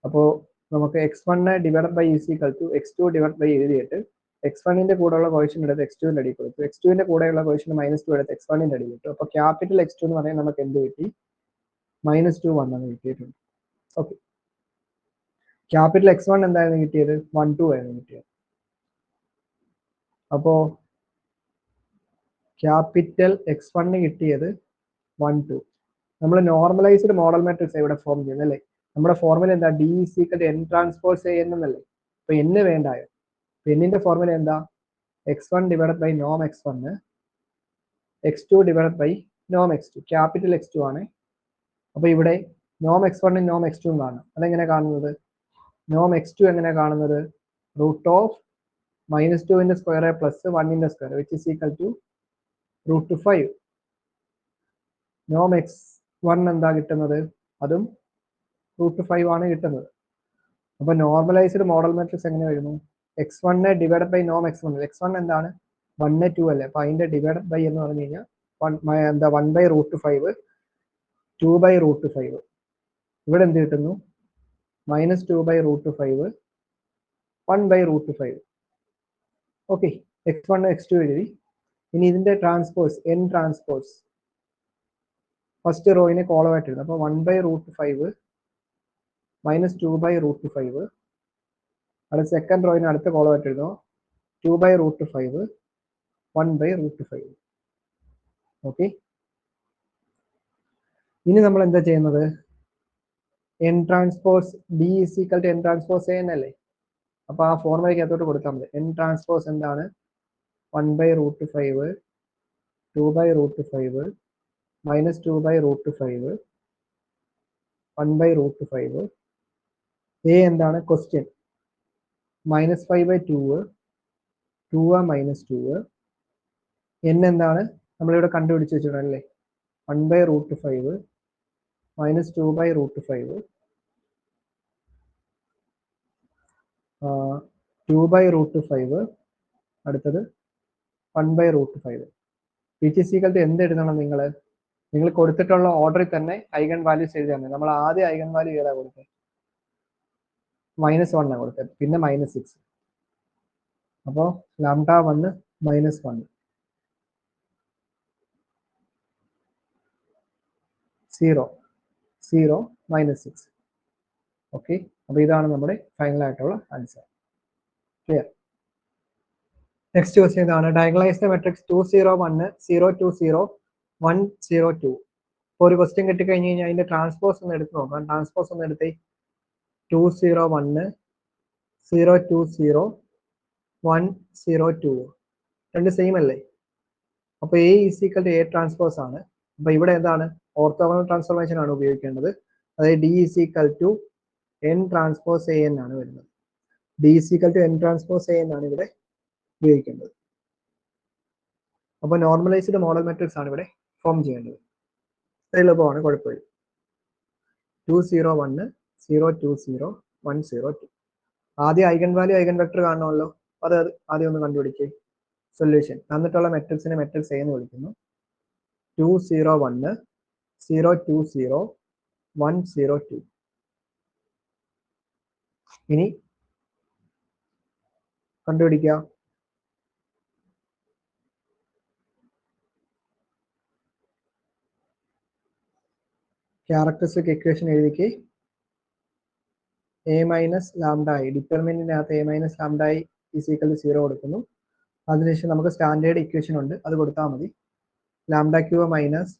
അപ്പോൾ നമുക്ക് x1 divide by is equal to x2 divide by എഴുതിയിട്ട് x1ന്റെ കൂടെയുള്ള കോഷ്യന്റ് എടുത്ത് x2ന്റെ അടിയിൽ കൊടുത്തു. x2ന്റെ കൂടെയുള്ള കോഷ്യന്റ് -2 എടുത്ത് x1ന്റെ അടിയിൽ കിട്ടും. അപ്പോൾ ക്യാപിറ്റൽ x2 എന്ന് പറയുന്നത് നമുക്ക് എന്ത് കിട്ടി? -2 1 എന്ന് കിട്ടിയിട്ടുണ്ട്. ഓക്കെ, ക്യാപിറ്റൽ x1 എന്തായിരുന്നു കിട്ടിയത്? 1 2 ആയിരുന്നു കിട്ടിയത്. അപ്പോൾ ക്യാപിറ്റൽ x1 കിട്ടിയത് 1 2. നമ്മൾ നോർമലൈസ്ഡ് മോഡൽ മാട്രിക്സ് ഇവിടെ ഫോം ചെയ്യുന്നത് അല്ലേ? നമ്മുടെ ഫോർമുല എന്താ? D is equal to n transpose A n എന്നല്ലേ? അപ്പോൾ n വേണ്ടായോ? ന്റെ ഫോർമുല എന്താ? x1 ഡിവൈഡഡ് ബൈ നോം x1 x2 ഡിവൈഡഡ് ബൈ നോം x2. ക്യാപിറ്റൽ x2 ആണ്. അപ്പോൾ ഇവിടെ നോം x1 നോം x2 കാണും. അതെങ്ങനെ കാണുന്നത്? നോം x2 എങ്ങനെ കാണുന്നത്? √-2ന്റെ സ്ക്വയർ പ്ലസ് 1ന്റെ സ്ക്വയർ which is equal to √5. നോം x1 എന്താ കിട്ടുന്നത്? അതും √5 ആണ് കിട്ടുന്നത്. അപ്പോൾ നോർമലൈസ്ഡ് മോഡൽ മാട്രിക്സ് എങ്ങനെ വരുന്നു? x1 ഡിവൈഡഡ് ബൈ നോം x1. x1 എന്താണ്? 1 2 അല്ലേ? അപ്പോൾ അതിന്റെ ഡിവൈഡഡ് ബൈ എന്ന് പറഞ്ഞു കഴിഞ്ഞാൽ 1/√5 2/√5. ഇവിടെ എന്ത് കിട്ടുന്നു? -2/√5 1/√5. ഓക്കെ, x1 x2 എഴുതി. ഇനി ഇതിന്റെ ട്രാൻസ്പോസ് n ട്രാൻസ്പോസ് ഫസ്റ്റ് റോയിനെ കോളമായിട്ട് എഴുതും. അപ്പോൾ 1/√5 -2/√5. അടുത്ത സെക്കൻഡ് റോയിനെ അടുത്ത കോളമായിട്ട് എഴുതും. 2/√5 1/√5. ഓക്കെ, ഇനി നമ്മൾ എന്താ ചെയ്യുന്നത്? n transpose D is equal to n transpose A n അല്ലേ? അപ്പോൾ ആ ഫോർമുലയ്ക്ക് അകത്തോട്ട് കൊടുത്താൽ മതി. n ട്രാൻസ്പോസ് എന്താണ്? 1/√5 2/√5 -2/√5 1/√5. A എന്താണ്? ക്വസ്റ്റ്യൻ -5/2 2 -2. n എന്താണ്? നമ്മളിവിടെ കണ്ടുപിടിച്ച് വെച്ചിട്ടുണ്ടല്ലേ? 1/√5 -2/√5 2/√5 അടുത്തത് 1/√5 which is equal to എന്ത് എഴുതണം? നിങ്ങൾ കൊടുത്തിട്ടുള്ള ഓർഡറിൽ തന്നെ ഐഗൺ വാല്യൂസ് എഴുതിയാൽ മതി. നമ്മൾ ആദ്യം ഐഗൺ വാല്യൂ ഏതാ കൊടുത്തത്? -1 ആണ് കൊടുത്തത്, പിന്നെ -6. അപ്പോൾ λ1 -1 0 0 -6. ഓക്കെ, അപ്പോൾ ഇതാണ് നമ്മുടെ ഫൈനൽ ആയിട്ടുള്ള ആൻസർ. ക്ലിയർ? നെക്സ്റ്റ് ക്വസ്റ്റ്യൻ ഇതാണ്. Diagonalise the matrix 2 0 1 0 2 0 1 0 2. ഇപ്പോൾ ഒരു ക്വസ്റ്റ്യൻ കിട്ടിക്കഴിഞ്ഞ് കഴിഞ്ഞാൽ അതിന്റെ ട്രാൻസ്പോസ് ഒന്ന് എടുത്ത് നോക്കാം. ട്രാൻസ്പോസ് ഒന്ന് എടുത്തേ. 2 0 1 0 2 0 1 0 2. രണ്ട് സെയിം അല്ലേ? അപ്പോൾ A is equal to A transpose ആണ്. അപ്പോൾ ഇവിടെ എന്താണ്? ഓർത്തോഗണൽ ട്രാൻസ്ഫോർമേഷൻ ആണ് ഉപയോഗിക്കേണ്ടത്. അതായത് D is equal to n transpose A n ആണ് വരുന്നത്. D is equal to n transpose A n ആണ് ഇവിടെ ഉപയോഗിക്കേണ്ടത്. അപ്പോൾ നോർമലൈസ്ഡ് മോഡൽ മാട്രിക്സ് ആണ് ഇവിടെ ഫോം ചെയ്യേണ്ടത്. എളുപ്പമാണ്, കുഴപ്പമില്ല. 2 0 1 0 2 0 1 0 2. ആദ്യം ഐഗൺ വാല്യൂ ഐഗൺ വെക്ടർ കാണണമല്ലോ. അത് ആദ്യം ഒന്ന് കണ്ടുപിടിക്കേ. സൊല്യൂഷൻ തന്നിട്ടുള്ള മെട്രിക്സിനെ മെട്രിക്സ് A എന്ന് വിളിക്കുന്നു. 2 0 1 0 2 0 1 0 2. ഇനി കണ്ടുപിടിക്കുക. ക്യാരക്ടറിസ്റ്റിക് ഇക്വേഷൻ എഴുതിക്ക്. എ മൈനസ് ലാംഡ ഐ, ഡിറ്റർമിനന്റിനകത്ത് A minus lambda I is equal to 0 കൊടുക്കുന്നു. അതിനുശേഷം നമുക്ക് സ്റ്റാൻഡേർഡ് ഇക്വേഷൻ ഉണ്ട്, അത് കൊടുത്താൽ മതി. Lambda cube minus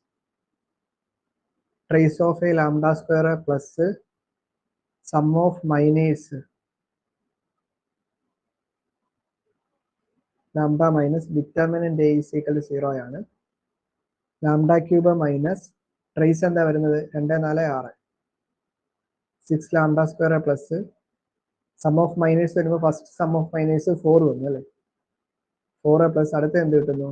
trace of A lambda square plus sum of minors lambda minus determinant A is equal to 0 ആണ്. Lambda cube minus trace എന്താ വരുന്നത് 2, 4, 6, 6 lambda square plus sum of minors വരുമ്പോൾ first sum of minors 4 വന്നു അല്ലേ. 4 plus അടുത്ത് എന്ത് കിട്ടുന്നു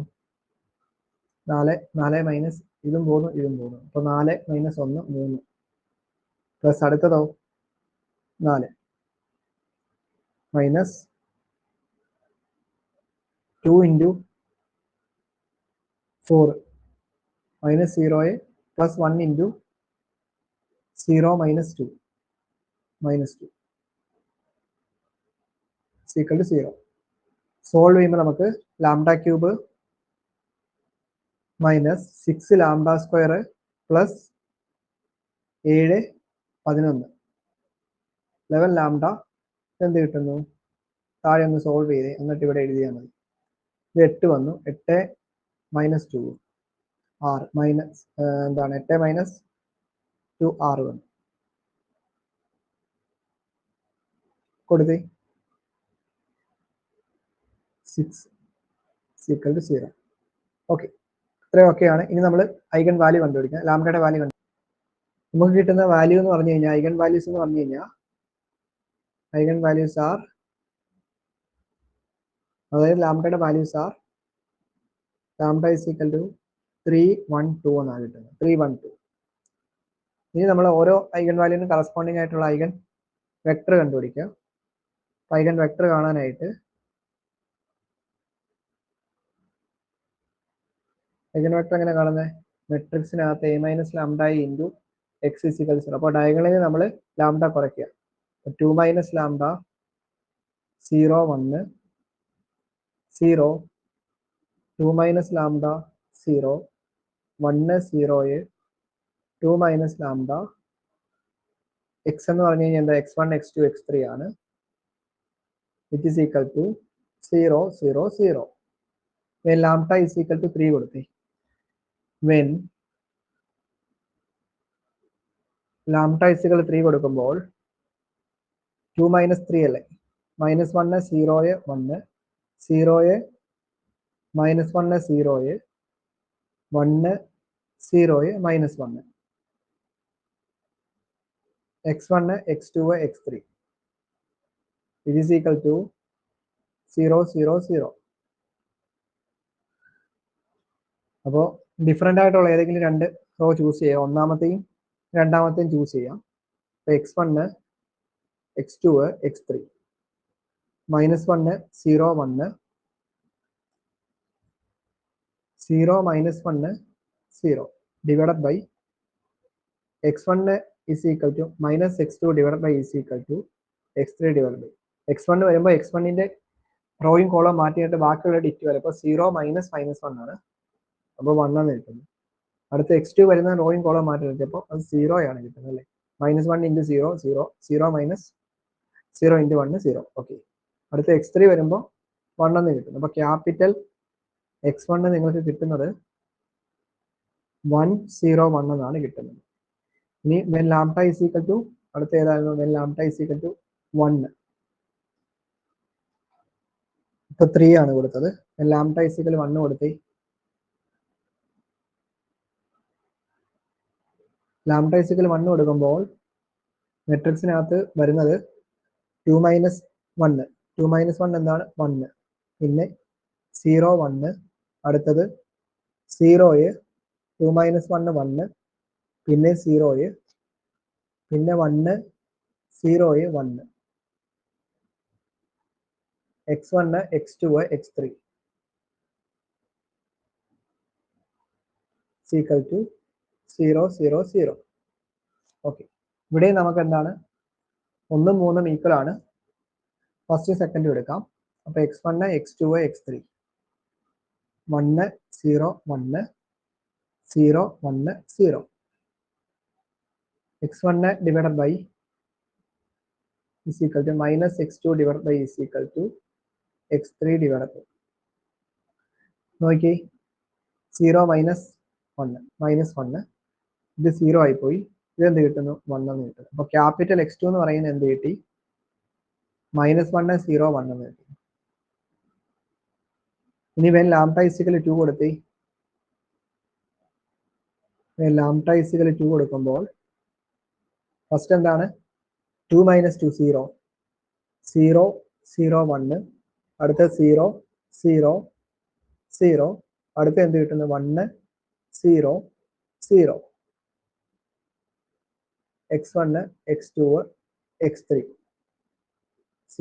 4, 4 minus ഇതും പോകുന്നു ഇതും പോകുന്നു. അപ്പോൾ 4 മൈനസ് 1 3 പ്ലസ് അടുത്തതോ 4 minus 2 into 4 minus 0 plus 1 into 0 minus 2 minus 2 equal to 0. Solve ചെയ്യുമ്പോൾ നമുക്ക് lambda cube minus 6 lambda square plus 7, 11 11 lambda എന്ത് കിട്ടുന്നു. താഴെ ഒന്ന് സോൾവ് ചെയ്ത് എന്നിട്ട് ഇവിടെ എഴുതിയാൽ മതി. ഇത് 8 വന്നു. 8 മൈനസ് 2 6 മൈനസ് എന്താണ് 8 മൈനസ് 2 6 വന്നു. കൊടുത്തേ 6 ഈക്വൽ ടു 0. ഓക്കെ, ഇത്രയും ഓക്കെയാണ്. ഇനി നമ്മൾ ഐഗൺ വാല്യൂ കണ്ടുപിടിക്കാം. ലാംഡയുടെ വാല്യൂ നമുക്ക് കിട്ടുന്ന വാല്യൂ എന്ന് പറഞ്ഞു കഴിഞ്ഞാൽ ഐഗൺ വാല്യൂസ് എന്ന് പറഞ്ഞു കഴിഞ്ഞാൽ ഐഗൺ വാല്യൂസ് ആർ, അതായത് ലാംഡയുടെ values are lambda is equal to 3 1 2 എന്നാണ് കിട്ടുന്നത്. 3 1 2. ഇനി നമ്മൾ ഓരോ ഐഗൺ വാല്യൂവിന് കറസ്പോണ്ടിങ് ആയിട്ടുള്ള ഐഗൺ വെക്ടർ കണ്ടുപിടിക്കുക. ഐഗൺ വെക്ടർ കാണാനായിട്ട് ഐഗൺ വെക്ടർ എങ്ങനെ കാണുന്നത്, മെട്രിക്സിനകത്ത് A minus lambda into X is equal 0. അപ്പോൾ ഡയഗണലിൽ നമ്മൾ ലാംഡ കുറയ്ക്കുക. 2 minus lambda 0 1 0 2 minus lambda 0 1 0 2 minus lambda X എന്ന് പറഞ്ഞു കഴിഞ്ഞാൽ എന്താ x1 x2 x3 ആണ്. It is equal to 0 0 0. When lambda is equal to 3 കൊടുത്തേ. When lambda is equal to 3 കൊടുക്കുമ്പോൾ 2 മൈനസ് 3 അല്ലേ, minus 1 0 1 0 minus 1 0 1 0 minus 1 x1 x2 x3 it is equal to 0 0 0. അപ്പോൾ different ആയിട്ടുള്ള ഏതെങ്കിലും രണ്ട് റോ ചൂസ് ചെയ്യുക. ഒന്നാമത്തെയും രണ്ടാമത്തെയും ചൂസ് ചെയ്യാം. അപ്പോൾ x1 x2 x3 minus 1 0 1 0 minus 1 0 divided by x1 is equal to minus x2 divided by is equal to x3 divided by x1 വരുമ്പോൾ x1ന്റെ റോയും column മാറ്റിയിട്ട് ബാക്കിയുള്ള ഡിറ്റ് വരും. അപ്പോൾ 0 മൈനസ് മൈനസ് 1 ആണ്, അപ്പോൾ 1 ആണ് കിട്ടുന്നത്. അടുത്ത x2 വരുന്ന റോയും കോളം മാറ്റി നിർത്തിയപ്പോൾ അത് 0 ആണ് കിട്ടുന്നത് അല്ലേ. Minus 1 into 0 0 0 minus 0 into 1 0. Okay, അടുത്ത x3 വരുമ്പോൾ 1 എന്ന് കിട്ടുന്നു. അപ്പോൾ ക്യാപിറ്റൽ x1 നിങ്ങൾക്ക് കിട്ടുന്നത് 1 0 1 എന്നാണ് കിട്ടുന്നത്. ഇനി when lambda is equal to അടുത്ത ഏതായിരുന്നു, when lambda is equal to 1. ഇപ്പൊ 3 ആണ് കൊടുത്തത്. വെൻ ലാംഡ ഈസ് ഈക്വൽ 1 കൊടുത്തേ. ലാംഡ ഈസ് ഈക്വൽ 1 കൊടുക്കുമ്പോൾ മെട്രിക്സിനകത്ത് വരുന്നത് 2 മൈനസ് 1. 2 മൈനസ് 1 എന്താണ് 1. പിന്നെ 0 1, അടുത്തത് 0 2 മൈനസ് 1 1, പിന്നെ 0 പിന്നെ 1 0 1 x1 x2 x3 equal to 0 0 0. Okay, ഇവിടെ നമുക്ക് എന്താണ് 1 3 ഈക്വൽ ആണ്. ഫസ്റ്റ് സെക്കൻഡ് എടുക്കാം. അപ്പോൾ x1 x2 x3 1 0 1 0 1 0 x1 divided by is equal to minus x2 divided by is equal to x3 divided by നോക്കി 0 minus 1 minus 1 ഇത് 0 ആയിപ്പോയി. ഇതെന്ത് കിട്ടുന്നു 1 എന്ന് കിട്ടുന്നു. അപ്പോൾ ക്യാപിറ്റൽ x2 എന്ന് പറയുന്നത് എന്ത് കിട്ടി -1 0 1 എന്ന് കിട്ടി. ഇനി വെൻ ലാംഡ ഇസിക്കൽ 2 കൊടുത്തി ലാംഡ ഇസിക്കൽ 2 കൊടുക്കുമ്പോൾ ഫസ്റ്റ് എന്താണ് 2 minus 2 0 0 0 1 അടുത്ത 0 0 0 അടുത്ത എന്ത് കിട്ടുന്നു 1 0 0 x1 x2 x3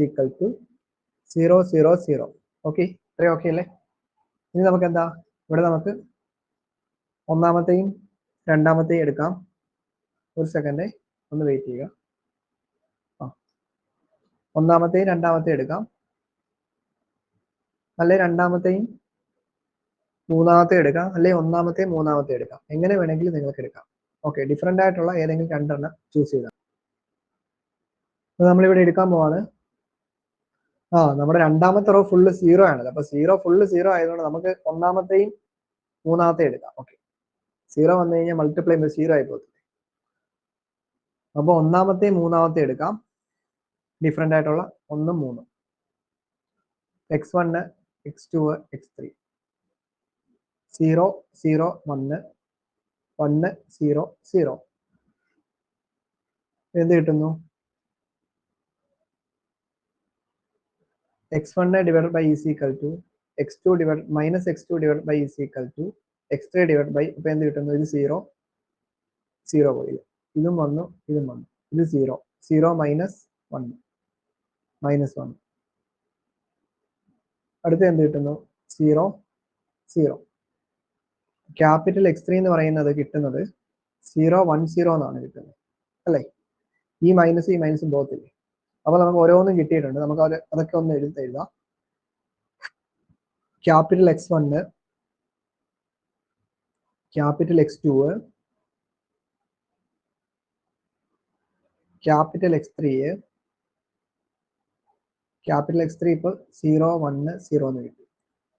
equal to 0 0 0. Okay, ഇത്രയും ഓക്കെ അല്ലേ? ഇനി നമുക്ക് എന്താ ഇവിടെ നമുക്ക് ഒന്നാമത്തെയും രണ്ടാമത്തെയും എടുക്കാം. ഒരു സെക്കൻഡ് ഒന്ന് വെയിറ്റ് ചെയ്യുക. ഒന്നാമത്തെയും രണ്ടാമത്തെയും എടുക്കാം, അല്ലെ രണ്ടാമത്തെയും മൂന്നാമത്തെയും എടുക്കാം, അല്ലെ ഒന്നാമത്തെയും മൂന്നാമത്തെയും എടുക്കാം. എങ്ങനെ വേണമെങ്കിലും നിങ്ങൾക്ക് എടുക്കാം. ഓക്കെ, ഡിഫറെൻ്റ് ആയിട്ടുള്ള ഏതെങ്കിലും രണ്ടെണ്ണം ചൂസ് ചെയ്താൽ. നമ്മളിവിടെ എടുക്കാൻ പോവാണ്. നമ്മുടെ രണ്ടാമത്തെ റോ ഫുള്ള് 0 ആണല്ലോ. അപ്പൊ 0 ഫുള്ള് 0 ആയതുകൊണ്ട് നമുക്ക് ഒന്നാമത്തെയും മൂന്നാമത്തെയും എടുക്കാം. ഓക്കെ, 0 വന്നു കഴിഞ്ഞാൽ മൾട്ടിപ്ലൈ 0 ആയി പോകത്തില്ലേ. അപ്പൊ ഒന്നാമത്തെയും മൂന്നാമത്തെയും എടുക്കാം, ഡിഫറെൻ്റ് ആയിട്ടുള്ള 1 3 x1 x2 x3 0 0 1 1 0 0 എന്ത് കിട്ടുന്നു x1 divided by is equal to x2 divided minus x2 divided by is equal to x3 divided by ഇപ്പൊ എന്ത് കിട്ടുന്നു ഇത് 0 0 പോയില്ല, ഇതും വന്നു ഇതും വന്നു, ഇത് 0 0 മൈനസ് 1 മൈനസ് 1 അടുത്ത എന്ത് കിട്ടുന്നു 0 0. ക്യാപിറ്റൽ x3 എന്ന് പറയുന്നത് കിട്ടുന്നത് 0 1 0 എന്നാണ് കിട്ടുന്നത് അല്ലേ? ഈ മൈനസും പോകത്തില്ലേ? അപ്പൊ നമുക്ക് ഓരോന്നും കിട്ടിയിട്ടുണ്ട്. നമുക്ക് അതൊക്കെ ഒന്ന് എഴുതാം. Capital x1 capital x2 capital x3 capital x3 ഇപ്പോൾ 0 1 0 എന്ന് കിട്ടി.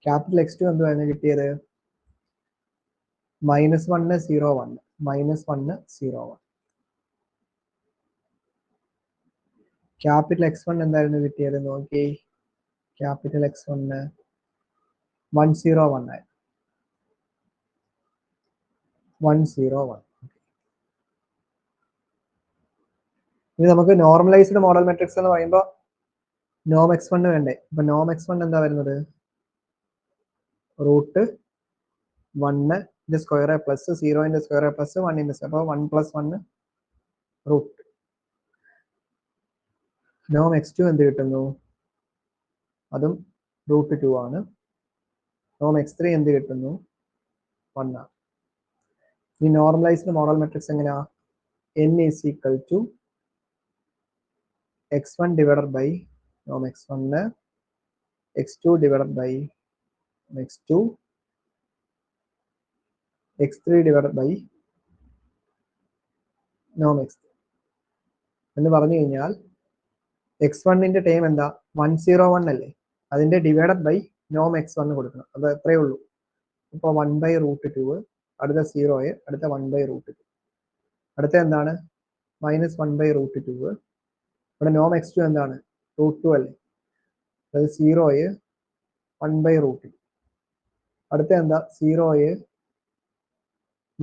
ക്യാപിറ്റൽ x2 എന്തുവായിരുന്നു കിട്ടിയത് -1 0 1 -1 0 1. ക്യാപിറ്റൽ x1 എന്തായിരുന്നു കിട്ടിയത് നോക്കി, ക്യാപിറ്റൽ x1 101 ആയി 101. ഇനി നമുക്ക് നോർമലൈസ്ഡ് മോഡൽ മെട്രിക്സ് എന്ന് പറയുമ്പോൾ നോം x1 വേണ്ടേ. അപ്പൊ നോം x1 എന്താ വരുന്നത് √1 ന്റെ സ്ക്വയർ പ്ലസ് 0 ന്റെ സ്ക്വയർ പ്ലസ് 1 ന്റെ സ്ക്വയർ. അപ്പൊ 1 + 1 റൂട്ട്. നോം x2 എന്ത് കിട്ടുന്നു അതും √2 ആണ്. നോം x3 എന്ത് കിട്ടുന്നു 1 ആണ്. ഈ നോർമലൈസ്ഡ് മോഡൽ മെട്രിക്സ് എങ്ങനെയാ n is equal to x1 divided by norm x1 x2 divided by x2 x3 divided by norm x3 എന്ന് പറഞ്ഞു കഴിഞ്ഞാൽ x1 ന്റെ ടൈം എന്താ 101 അല്ലേ, അതിന്റെ ഡിവൈഡഡ് ബൈ നോം x1 കൊടുക്കണം. അത് എത്രയേ ഉള്ളൂ. ഇപ്പോൾ 1/√2 അടുത്ത 0 അടുത്ത 1/√2 അടുത്ത എന്താണ് -1/√2. ഇവിടെ നോം x2 എന്താണ് √2 അല്ലേ, അതായത് 0 1/√2 അടുത്ത എന്താ 0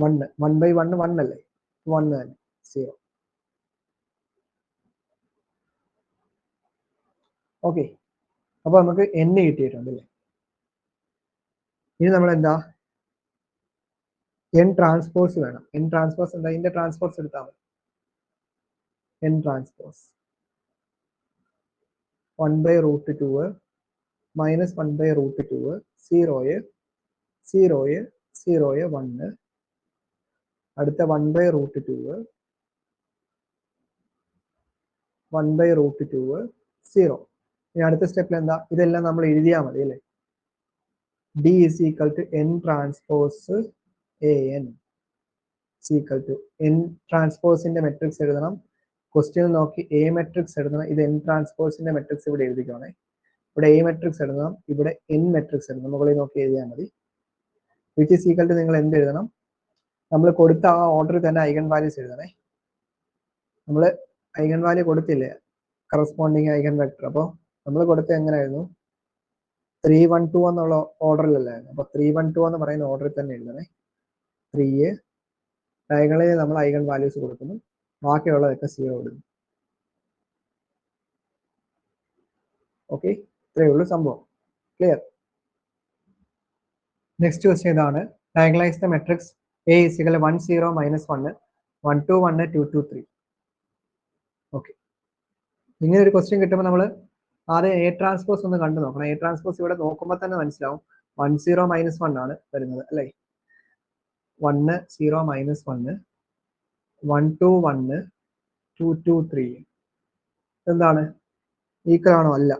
1 1/1 1 അല്ലേ 1 തന്നെ 0. ഓക്കെ, അപ്പൊ നമുക്ക് n കിട്ടിയിട്ടുണ്ട് അല്ലേ. ഇനി നമ്മൾ എന്താ n ട്രാൻസ്പോസ് വേണം. n ട്രാൻസ്പോസ് എന്താ, ഇതിന്റെ ട്രാൻസ്പോസ് എടുത്താൽ മതി. n ട്രാൻസ്പോസ് 1/√2 -1/√2 0 0 0 1 അടുത്ത 1/√2 1/√2 0. ഇനി അടുത്ത സ്റ്റെപ്പിൽ എന്താ, ഇതെല്ലാം നമ്മൾ എഴുതിയാൽ മതി അല്ലേ. D is equal to N transpose A N equal to N ട്രാൻസ്പോസിന്റെ മെട്രിക്സ് എഴുതണം. ക്വസ്റ്റ്യൻ നോക്കി എ മെട്രിക്സ് എഴുതണം. ഇത് എൻ ട്രാൻസ്പോസിന്റെ മെട്രിക്സ് ഇവിടെ എഴുതിക്കോണേ. ഇവിടെ എ മെട്രിക്സ് എഴുതണം, ഇവിടെ എൻ മെട്രിക്സ് എഴുതണം. മുകളിൽ നോക്കി എഴുതിയാൽ മതി. വിച്ച് ഈസ് ഈക്വൽ ടു നിങ്ങൾ എന്ത് എഴുതണം, നമ്മൾ കൊടുത്ത ആ ഓർഡറിൽ തന്നെ ഐഗൺ വാല്യൂസ് എഴുതണേ. നമ്മൾ ഐഗൺ വാല്യൂ കൊടുത്തില്ലേ, കറസ്പോണ്ടിങ് ഐഗൺ വെക്ടർ. അപ്പോൾ നമ്മൾ കൊടുത്ത എങ്ങനെയായിരുന്നു, 3 1 2 എന്നുള്ള ഓർഡറിലല്ലായിരുന്നു. അപ്പോൾ 3 1 2 എന്ന് പറയുന്ന ഓർഡറിൽ തന്നെ എഴുതണേ. 3 ഡയഗണലിൽ നമ്മൾ ഐഗൺ വാല്യൂസ് കൊടുക്കുന്നു, ബാക്കിയുള്ളതൊക്കെ 0 ഇടുന്നു. ഓക്കെ, ഇത്രയേ ഉള്ളൂ സംഭവം. ക്ലിയർ. നെക്സ്റ്റ് ക്വസ്റ്റ്യൻ ഇതാണ്, diagonalise the matrix A is equal 1 0 -1 1 2 1 2 2 3. Okay, ഇങ്ങനെ ഒരു ക്വസ്റ്റ്യൻ കിട്ടുമ്പോൾ നമ്മൾ ആദ്യം എ ട്രാൻസ്പോസ് ഒന്ന് കണ്ടു നോക്കണം. എ ട്രാൻസ്പോസ് ഇവിടെ നോക്കുമ്പോൾ തന്നെ മനസ്സിലാവും 1 0 -1 ആണ് വരുന്നത് അല്ലേ. 1 0 -1 1 2 1 2 2 3 എന്താണ്, ഈക്വൽ ആണോ? അല്ല.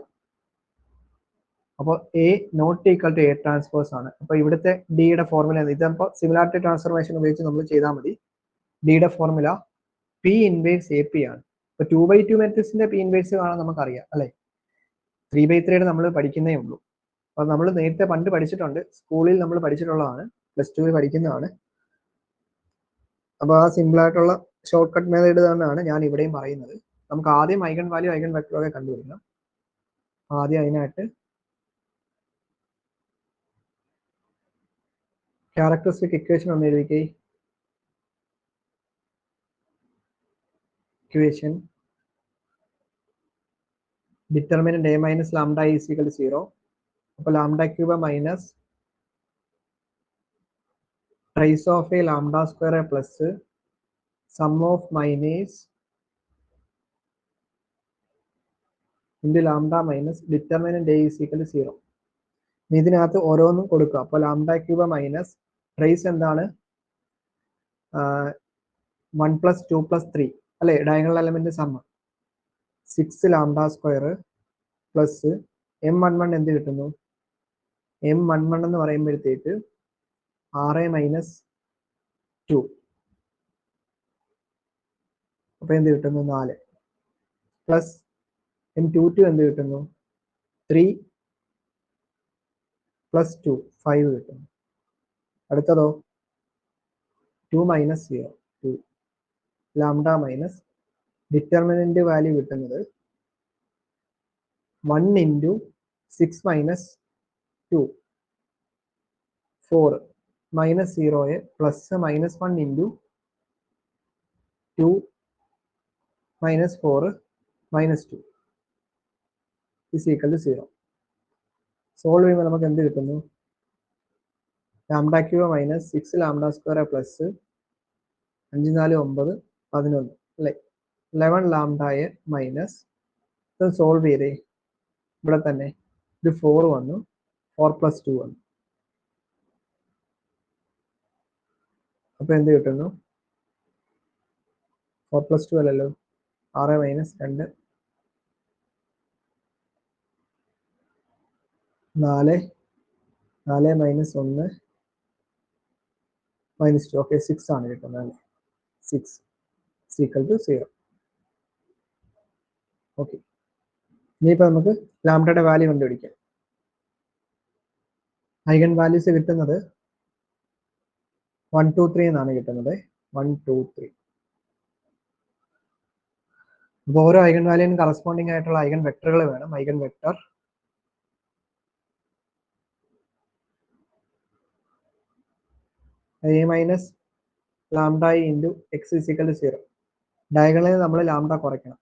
അപ്പോൾ A not equal to A transpose ആണ്. അപ്പോൾ ഇവിടുത്തെ ഡിയുടെ ഫോർമുല ഇതപ്പോൾ സിമിലാരിറ്റി ട്രാൻസ്ഫോർമേഷൻ ഉപയോഗിച്ച് നമ്മൾ ചെയ്താൽ മതി. ഡിയുടെ formula P inverse A P ആണ്. ഇപ്പൊ 2/2 മെട്രിക്സിന്റെ പി ഇൻവേഴ്സ് കാണാൻ നമുക്കറിയാം അല്ലെ. 3/3 നമ്മൾ പഠിക്കുന്നേ ഉള്ളൂ. അപ്പൊ നമ്മൾ നേരത്തെ പണ്ട് പഠിച്ചിട്ടുണ്ട്, സ്കൂളിൽ നമ്മൾ പഠിച്ചിട്ടുള്ളതാണ്, +2 പഠിക്കുന്നതാണ്. അപ്പൊ ആ സിമ്പിൾ ആയിട്ടുള്ള ഷോർട്ട് കട്ട് മെത്തേഡ് തന്നെയാണ് ഞാൻ ഇവിടെയും പറയുന്നത്. നമുക്ക് ആദ്യം ഐഗൺ വാല്യൂ ഐഗൺ വെക്ടർ ഒക്കെ കണ്ടുപിടിക്കണം. ആദ്യം അതിനായിട്ട് ക്യാരക്ടറിസ്റ്റിക് ഇക്വേഷൻ ഒന്ന് എഴുതിക്കേ. Equation determinant a minus lambda is equal to 0. അപ്പോൾ lambda cube minus trace of A lambda square plus sum of minus into lambda minus determinant a is equal to 0. ഇതിനകത്ത് ഓരോന്നും കൊടുക്കുക. അപ്പോൾ ലാംഡ ക്യൂബ് മൈനസ് ട്രൈസ് എന്താണ്, 1 + 2 + 3 അല്ലെ, diagonal element സമ്മ 6 lambda square plus M11 എന്ത് കിട്ടുന്നു, M11 എന്ന് പറയുമ്പോഴത്തേക്ക് 6 - 2 അപ്പൊ എന്ത് കിട്ടുന്നു, 4 പ്ലസ് M22 എന്ത് കിട്ടുന്നു, 3 + 2 5 കിട്ടുന്നു. അടുത്തതോ 2 - 0 2 ലാംഡ മൈനസ് ഡിറ്റർമിനന്റ് വാല്യൂ കിട്ടുന്നത് 1 × 6 - 2 4 -0 plus -1 × 2 -4 -2 is equal to 0. Solve ചെയ്യുമ്പോൾ നമുക്ക് എന്ത് കിട്ടുന്നു, lambda cube minus 6 lambda square plus 5 4 9 11 അല്ലെ. 11 ലാംഡയെ മൈനസ് ഇത് സോൾവ് ചെയ്തേ, ഇവിടെ തന്നെ ഇത് 4 വന്നു, 4 + 2 വന്നു. അപ്പൊ എന്ത് കിട്ടുന്നു, 4 + 2 അല്ലല്ലോ, 6 - 2 4 4 - 1 -2 ഓക്കെ 6 ആണ് കിട്ടുന്നത് അല്ലേ. 6 ഈക്വൽ ടു 0. ഓക്കെ, ഇനിയിപ്പോൾ നമുക്ക് ലാംഡയുടെ വാല്യൂ കണ്ടുപിടിക്കാം. ഐഗൺ വാല്യൂസ് കിട്ടുന്നത് 1 2 3 എന്നാണ് കിട്ടുന്നത്. 1 2 3. അപ്പോൾ ഓരോ ഐഗൺ വാല്യൂവിനും കറസ്പോണ്ടിങ് ആയിട്ടുള്ള ഐഗൺ വെക്ടറുകൾ വേണം. Eigen vector a minus lambda into X is equal to 0. ഡയഗണലിൽ നമ്മൾ ലാംഡ കുറയ്ക്കണം.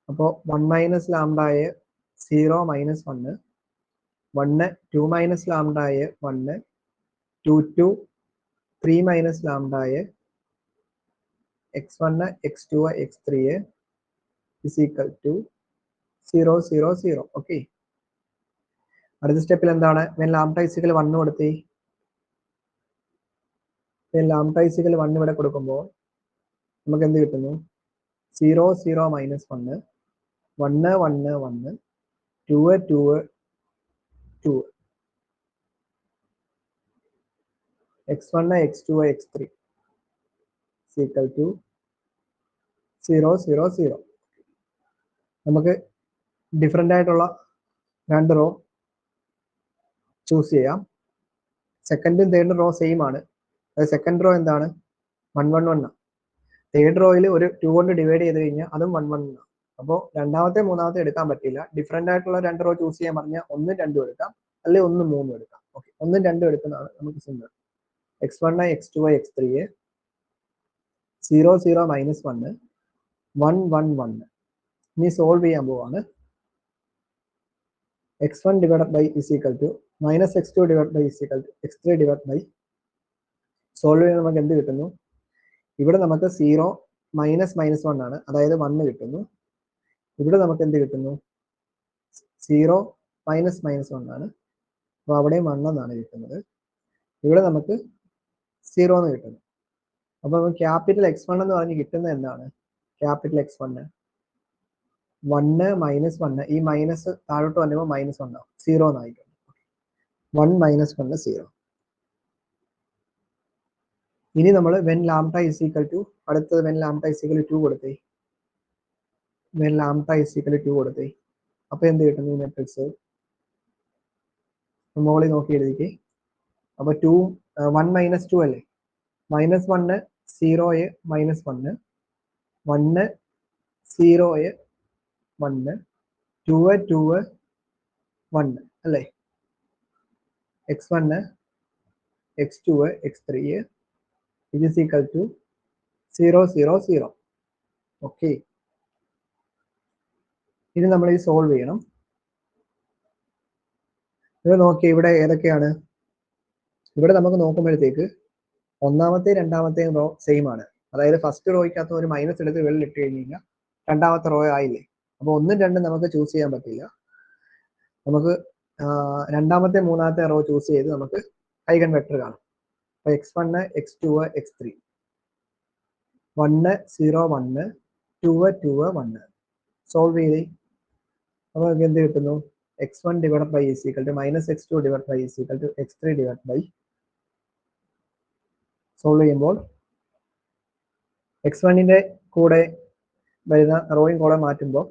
അപ്പോൾ 1 - ലാംഡയെ 0 - 1 1 2 - ലാംഡയെ 1 2 2 3 - ലാംഡയെ x1 x2 x3 is equal to 0 0 0. Okay, അടുത്ത സ്റ്റെപ്പിൽ എന്താണ്, ലാംഡ ഇസിക്കൽ 1 കൊടുത്തേ. ലാംഡ ഇസിക്കൽ 1 ഇവിടെ കൊടുക്കുമ്പോൾ നമുക്ക് എന്ത് കിട്ടുന്നു, 0 0 - 1 1 1 1 2 2 2 x1 x2 x3 is equal to 0 0 0. നമുക്ക് ഡിഫറെൻ്റ് ആയിട്ടുള്ള രണ്ട് റോ ചൂസ് ചെയ്യാം. സെക്കൻഡും തേർഡും റോ സെയിം ആണ്. സെക്കൻഡ് റോ എന്താണ്? 1 1 1 ആണ്. തേർഡ് റോയിൽ ഒരു 2 കൊണ്ട് ഡിവൈഡ് ചെയ്ത് കഴിഞ്ഞാൽ അതും 1 1 ആണ്. അപ്പോൾ രണ്ടാമത്തെ മൂന്നാമത്തെ എടുക്കാൻ പറ്റില്ല. ഡിഫറെൻ്റ് ആയിട്ടുള്ള രണ്ട് റോ ചൂസ് ചെയ്യാൻ പറഞ്ഞാൽ 1 2 എടുക്കാം, അല്ലെങ്കിൽ 1 3 എടുക്കാം. ഓക്കെ, 1 2 എടുക്കുന്നതാണ് നമുക്ക് simple. x1 x2 x3 0 0 minus 1 1 1 1. ഇനി സോൾവ് ചെയ്യാൻ പോവാണ്. x1 divided by is equal to minus x2 divide by is equal to x3 divide by. Solve ചെയ്യുമ്പോൾ നമുക്ക് എന്ത് കിട്ടുന്നു? ഇവിടെ നമുക്ക് 0 മൈനസ് മൈനസ് 1 ആണ്, അതായത് 1 കിട്ടുന്നു. ഇവിടെ നമുക്ക് എന്ത് കിട്ടുന്നു? 0 മൈനസ് മൈനസ് 1 ആണ്, അപ്പോൾ അവിടെയും 1 എന്നാണ് കിട്ടുന്നത്. ഇവിടെ നമുക്ക് 0 എന്ന് കിട്ടുന്നു. അപ്പോൾ ക്യാപിറ്റൽ x1 എന്ന് പറഞ്ഞ് കിട്ടുന്നത് എന്താണ്? ക്യാപിറ്റൽ x1 1 മൈനസ് 1, ഈ മൈനസ് താഴോട്ട് വന്നപ്പോൾ മൈനസ് 1 ആവും, 0 എന്നായിട്ടുണ്ട്. 1 മൈനസ് 1 0. ഇനി നമ്മൾ when lambda is equal to, അടുത്തത് when lambda is equal to 2 കൊടുത്തേ. When lambda is equal to 2 കൊടുത്തേ. അപ്പോൾ എന്ത് കിട്ടുന്നു? ഈ മെട്രിക്സ് മുകളിൽ നോക്കി എഴുതിക്കേ. അപ്പോൾ 2 1 മൈനസ് 2 അല്ലേ? മൈനസ് 1 0 മൈനസ് 1 1 0 1 2 2 1 അല്ലേ? x1 x2 x3 it is equal to 0 0 0. Okay, ഇനി നമ്മൾ ഇത് സോൾവ് ചെയ്യണം. ഇത് നോക്കി, ഇവിടെ ഏതൊക്കെയാണ്? ഇവിടെ നമുക്ക് നോക്കുമ്പോഴത്തേക്ക് ഒന്നാമത്തെ രണ്ടാമത്തെ റോ സെയിം ആണ്. അതായത് ഫസ്റ്റ് റോയ്ക്കകത്ത് ഒരു മൈനസ് എടുത്ത് വെള്ളിൽ ഇട്ട് കഴിഞ്ഞാൽ രണ്ടാമത്തെ റോ ആയില്ലേ? അപ്പോൾ 1 2 നമുക്ക് ചൂസ് ചെയ്യാൻ പറ്റില്ല. നമുക്ക് രണ്ടാമത്തെ മൂന്നാമത്തെ റോ ചൂസ് ചെയ്ത് നമുക്ക് ഐഗൺ വെക്ടർ കാണാം. അപ്പോൾ x1 x2 x3 1 0 1 2 2 1 സോൾവ് ചെയ്ത് അപ്പോൾ നമുക്ക് എന്ത് കിട്ടുന്നു? x1 divide by is equal to minus x2 divide by is equal to x3 divide by. Solve ചെയ്യുമ്പോൾ x1ന്റെ കൂടെ വരുന്ന റോയും കൂടെ മാറ്റുമ്പോൾ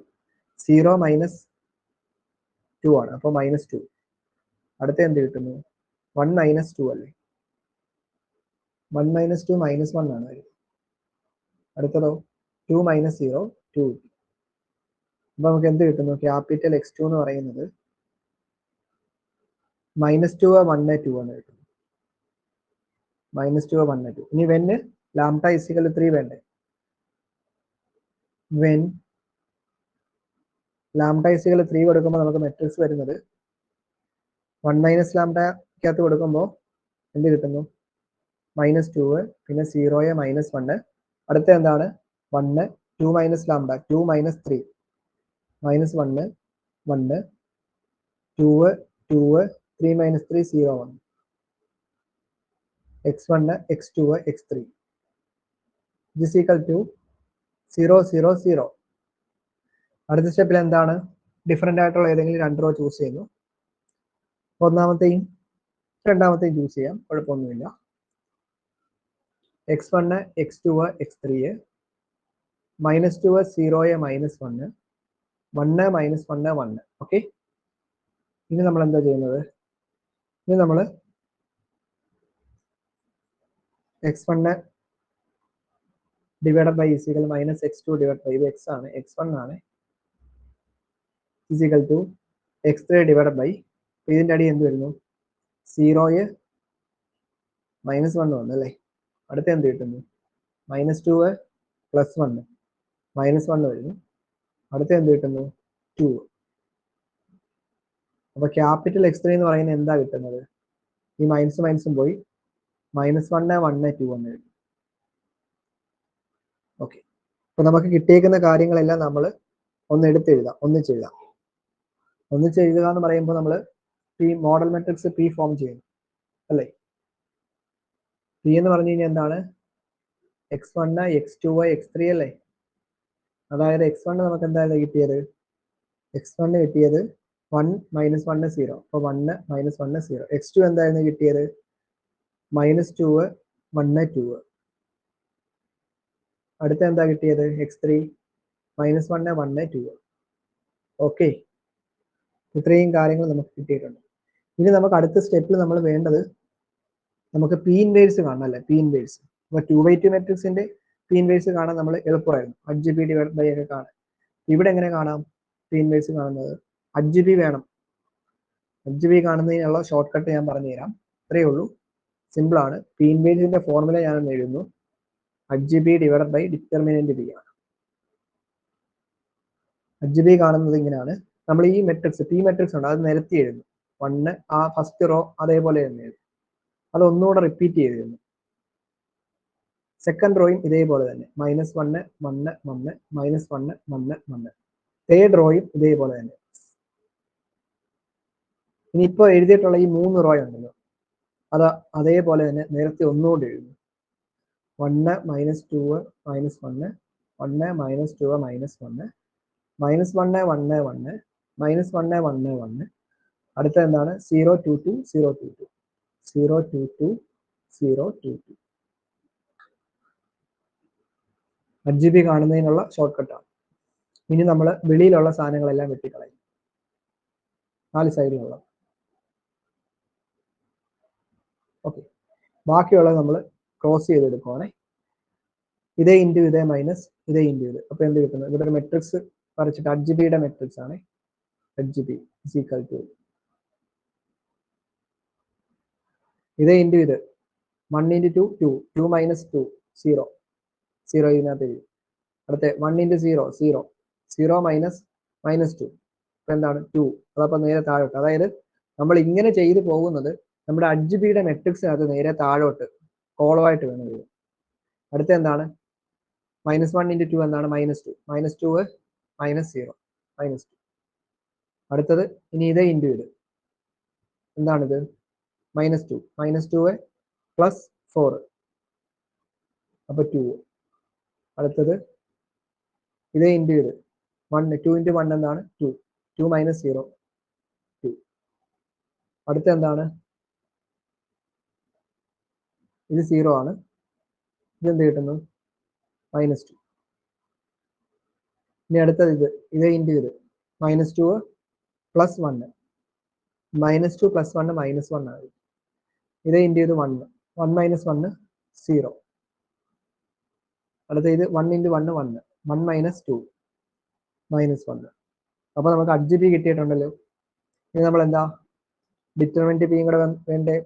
0 മൈനസ് 2 ആണ്, അപ്പോൾ മൈനസ് 2. അടുത്ത എന്ത് കിട്ടുന്നു? 1 മൈനസ് 2 അല്ലേ? 1 മൈനസ് 2 മൈനസ് 1 ആണ്. അടുത്തതോ 2 മൈനസ് 0 2. അപ്പോൾ നമുക്ക് എന്ത് കിട്ടുന്നു? ക്യാപിറ്റൽ x2 എന്ന് പറയുന്നത് മൈനസ് 2 1 2 ആണ് കിട്ടുന്നത്. മൈനസ് 2 1 2. ഇനി when lambda is equal to 3 വേണ്ടേ? When lambda is equal to 3 കൊടുക്കുമ്പോൾ നമുക്ക് മെട്രിക്സ് വരുന്നത് 1 മൈനസ് ലാംഡക്കകത്ത് കൊടുക്കുമ്പോൾ എന്ത് കിട്ടുന്നു? മൈനസ് 2 പിന്നെ 0 മൈനസ് 1. അടുത്ത എന്താണ്? 1 2 minus lambda 2 minus 3 minus 1 1 2 2 3 minus 3 0 1 x1 x2 x3 is equal to 0 0 0. അടുത്ത സ്റ്റെപ്പിൽ എന്താണ്? ഡിഫറെൻ്റ് ആയിട്ടുള്ള ഏതെങ്കിലും രണ്ട് റോ ചൂസ് ചെയ്യുന്നു. ഒന്നാമത്തെയും രണ്ടാമത്തെയും ചൂസ് ചെയ്യാം, കുഴപ്പമൊന്നുമില്ല. x1 x2 x3 minus 2 0 minus 1 1 minus 1 1. Okay, ഇനി നമ്മൾ എന്താ ചെയ്യുന്നത്? ഇനി നമ്മൾ x1 divide by is equal minus x2 divide by, ഇത് x ആണ്, x1 ആണ്, is equal to x3 divide by. ഇതിൻ്റെ അടി എന്ത് വരുന്നു? 0 മൈനസ് 1 1 അല്ലേ? അടുത്ത എന്ത് കിട്ടുന്നു? മൈനസ് 2 പ്ലസ് 1 മൈനസ് 1 വരുന്നു. അടുത്ത എന്ത് കിട്ടുന്നു? 2. അപ്പോൾ ക്യാപിറ്റൽ x3 എന്ന് പറയുന്നത് എന്താ കിട്ടുന്നത്? ഈ മൈനസ് മൈനസും പോയി മൈനസ് 1 1 2 1 കിട്ടും. ഓക്കെ, അപ്പോൾ നമുക്ക് കിട്ടിയേക്കുന്ന കാര്യങ്ങളെല്ലാം നമ്മൾ ഒന്ന് എടുത്തെഴുതാം, ഒന്നിച്ചെഴുതാം. ഒന്നിച്ചെഴുതുക എന്ന് പറയുമ്പോൾ നമ്മൾ P model matrix P form ചെയ്യുന്നു അല്ലേ? പി എന്ന് പറഞ്ഞു കഴിഞ്ഞാൽ എന്താണ്? x1 x2 x3 അല്ലേ? അതായത് x1 നമുക്ക് എന്തായാലും കിട്ടിയത് x1 കിട്ടിയത് 1 മൈനസ് 1 0. അപ്പോൾ 1 മൈനസ് 1 0. x2 എന്തായിരുന്നു കിട്ടിയത്? -2 1 2. അടുത്ത എന്താ കിട്ടിയത്? x3 -1 1 2. ഓക്കെ, ഇത്രയും കാര്യങ്ങൾ നമുക്ക് കിട്ടിയിട്ടുണ്ട്. ഇനി നമുക്ക് അടുത്ത സ്റ്റെപ്പിൽ നമ്മൾ വേണ്ടത് നമുക്ക് പി ഇൻവേഴ്സ് കാണണം അല്ലേ? P inverse. അപ്പോൾ 2x2 മെട്രിക്സിന്റെ പി ഇൻവേഴ്സ് കാണാൻ നമ്മൾ എളുപ്പമായിരുന്നു. HGB ഡിവൈഡ് ബൈ ഒക്കെ കാണാൻ. ഇവിടെ എങ്ങനെ കാണാം പി ഇൻവേഴ്സ് കാണുന്നത്? HGB വേണം. HGB കാണുന്നതിനുള്ള ഷോർട്ട് കട്ട് ഞാൻ പറഞ്ഞു തരാം. ഇത്രയേ ഉള്ളൂ, സിമ്പിൾ ആണ്. പി ഇൻവേഴ്സിന്റെ ഫോർമുല ഞാൻ എഴുതുന്നു. HGB divide by determinant B ആണ്. HGB കാണുന്നത് ഇങ്ങനെയാണ്. നമ്മൾ ഈ മെട്രിക്സ് പി മെട്രിക്സ് ഉണ്ട്, അത് നിരത്തി എഴുതുന്നു. 1 ആ ഫസ്റ്റ് റോ അതേപോലെ തന്നെ എഴുതും. അത് ഒന്നുകൂടെ റിപ്പീറ്റ് ചെയ്തിരുന്നു. സെക്കൻഡ് റോയും ഇതേപോലെ തന്നെ -1 1 1 -1 1 1. തേർഡ് റോയും ഇതേപോലെ തന്നെ. ഇനി ഇപ്പോൾ എഴുതിയിട്ടുള്ള ഈ 3 റോ ഉണ്ടല്ലോ, അത് അതേപോലെ തന്നെ നേരത്തെ ഒന്നുകൊണ്ട് എഴുതുന്നു. 1 -2 -1 1 -2 -1 -1 1 1 -1 1 1. അടുത്ത എന്താണ്? 0 2 2 0 2 2 0 2 2 0 2 2. HGB കാണുന്നതിനുള്ള ഷോർട്ട് കട്ടാണ്. ഇനി നമ്മൾ വെളിയിലുള്ള സാധനങ്ങളെല്ലാം വെട്ടിക്കളയും, 4 സൈഡിലുള്ള. ഓക്കെ, ബാക്കിയുള്ളത് നമ്മൾ ക്രോസ് ചെയ്തെടുക്കുവാണേ. ഇതേ ഇൻറ്റു ഇതേ മൈനസ് ഇതേ ഇൻറ്റു ഇത്. അപ്പോൾ എന്ത് കിട്ടുന്നത്? ഇവിടെ ഒരു മെട്രിക്സ് വരച്ചിട്ട് HGBയുടെ മെട്രിക്സ് ആണ്. HGB is equal to ഇതേ ഇൻറ്റു ഇത് 1 × 2 2 2 - 2 0 0 ഇതിനകത്ത് എഴുതി. അടുത്ത 1 × 0 0 0 -2. അപ്പോൾ എന്താണ്? 2. അതപ്പോൾ നേരെ താഴോട്ട്. അതായത് നമ്മൾ ഇങ്ങനെ ചെയ്തു പോകുന്നത് നമ്മുടെ HGBയുടെ മെട്രിക്സിനകത്ത് നേരെ താഴോട്ട് കോളമായിട്ട് വേണം എഴുതാൻ. അടുത്ത എന്താണ്? -1 × 2 എന്താണ്? -2 -2 -0 -2. അടുത്തത് ഇനി ഇതേ ഇൻറ്റു ഇത് എന്താണിത്? -2 -2 +4 അപ്പോൾ 2. അടുത്തത് ഇതേ ഇൻറ്റു ഇത് 1 2 × 1 എന്താണ്? 2 2 - 0 2. അടുത്ത എന്താണ്? ഇത് 0 ആണ്. ഇതെന്ത് കിട്ടുന്നു? -2. ഇനി അടുത്തത് ഇത് ഇതേ ഇൻറ്റു ഇത് -2 +1 -2 +1 -1 ആണ്. ഇതേ ഇൻറ്റു ഇത് 1 1 - 1 0. അടുത്ത ഇത് 1 × 1 1 1 - 2 -1. അപ്പോൾ നമുക്ക് HGB കിട്ടിയിട്ടുണ്ടല്ലോ. ഇനി നമ്മൾ എന്താ ഡിറ്റർമിനന്റ് പിയും കൂടെ വേണ്ടേ?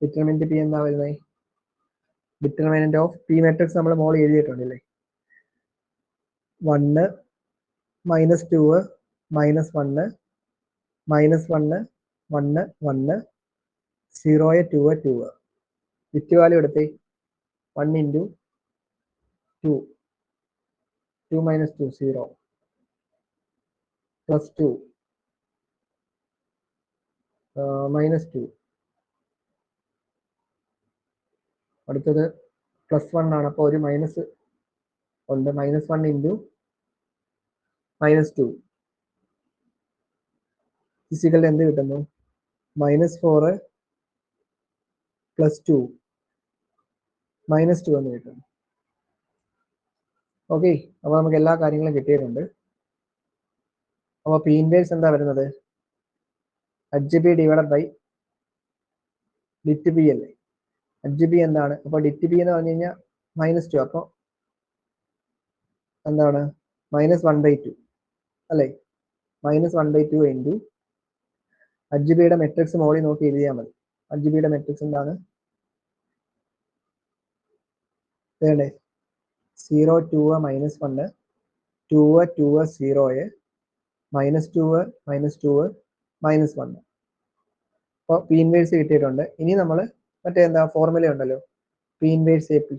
ഡിറ്റർമിനന്റ് പി എന്താ വരുന്നത്? ഡിറ്റർമിനന്റ് ഓഫ് പി മെട്രിക്സ് നമ്മൾ മോളിൽ എഴുതിയിട്ടുണ്ടല്ലേ. 1 -2 -1 -1 1 1 0 2 2. വിറ്റ് വാല്യൂ എടുത്തേ. 1 × 2 2 - 2 0 +2 -2. അടുത്തത് +1 ആണ്. അപ്പോൾ ഒരു മൈനസ് ഉണ്ട്. -1 × -2 ഫിസിക്കൽ എന്ത് കിട്ടുന്നു? -4 +2 -2 എന്ന് കിട്ടുന്നു. ഓക്കെ, അപ്പോൾ നമുക്ക് എല്ലാ കാര്യങ്ങളും കിട്ടിയിട്ടുണ്ട്. അപ്പോൾ പി ഇൻവേഴ്സ് എന്താ വരുന്നത്? HGB divide by det B അല്ലേ? HGB എന്താണ്? അപ്പോൾ ഡിറ്റ് ബി എന്ന് പറഞ്ഞു കഴിഞ്ഞാൽ -2. അപ്പോൾ എന്താണ്? -1/2 അല്ലേ? -1/2 ഇൻറ്റു HGBയുടെ മെട്രിക്സ് മോളിൽ നോക്കി എഴുതിയാൽ മതി. HGBയുടെ മെട്രിക്സ് എന്താണ്? വേണ്ടേ? 0 2 -1 2 2 0 -2 -2 -1. അപ്പോൾ പി ഇൻവേഴ്സ് കിട്ടിയിട്ടുണ്ട്. ഇനി നമ്മൾ മറ്റേ എന്താ ഫോർമുല ഉണ്ടല്ലോ, പി ഇൻവേഴ്സ് AP.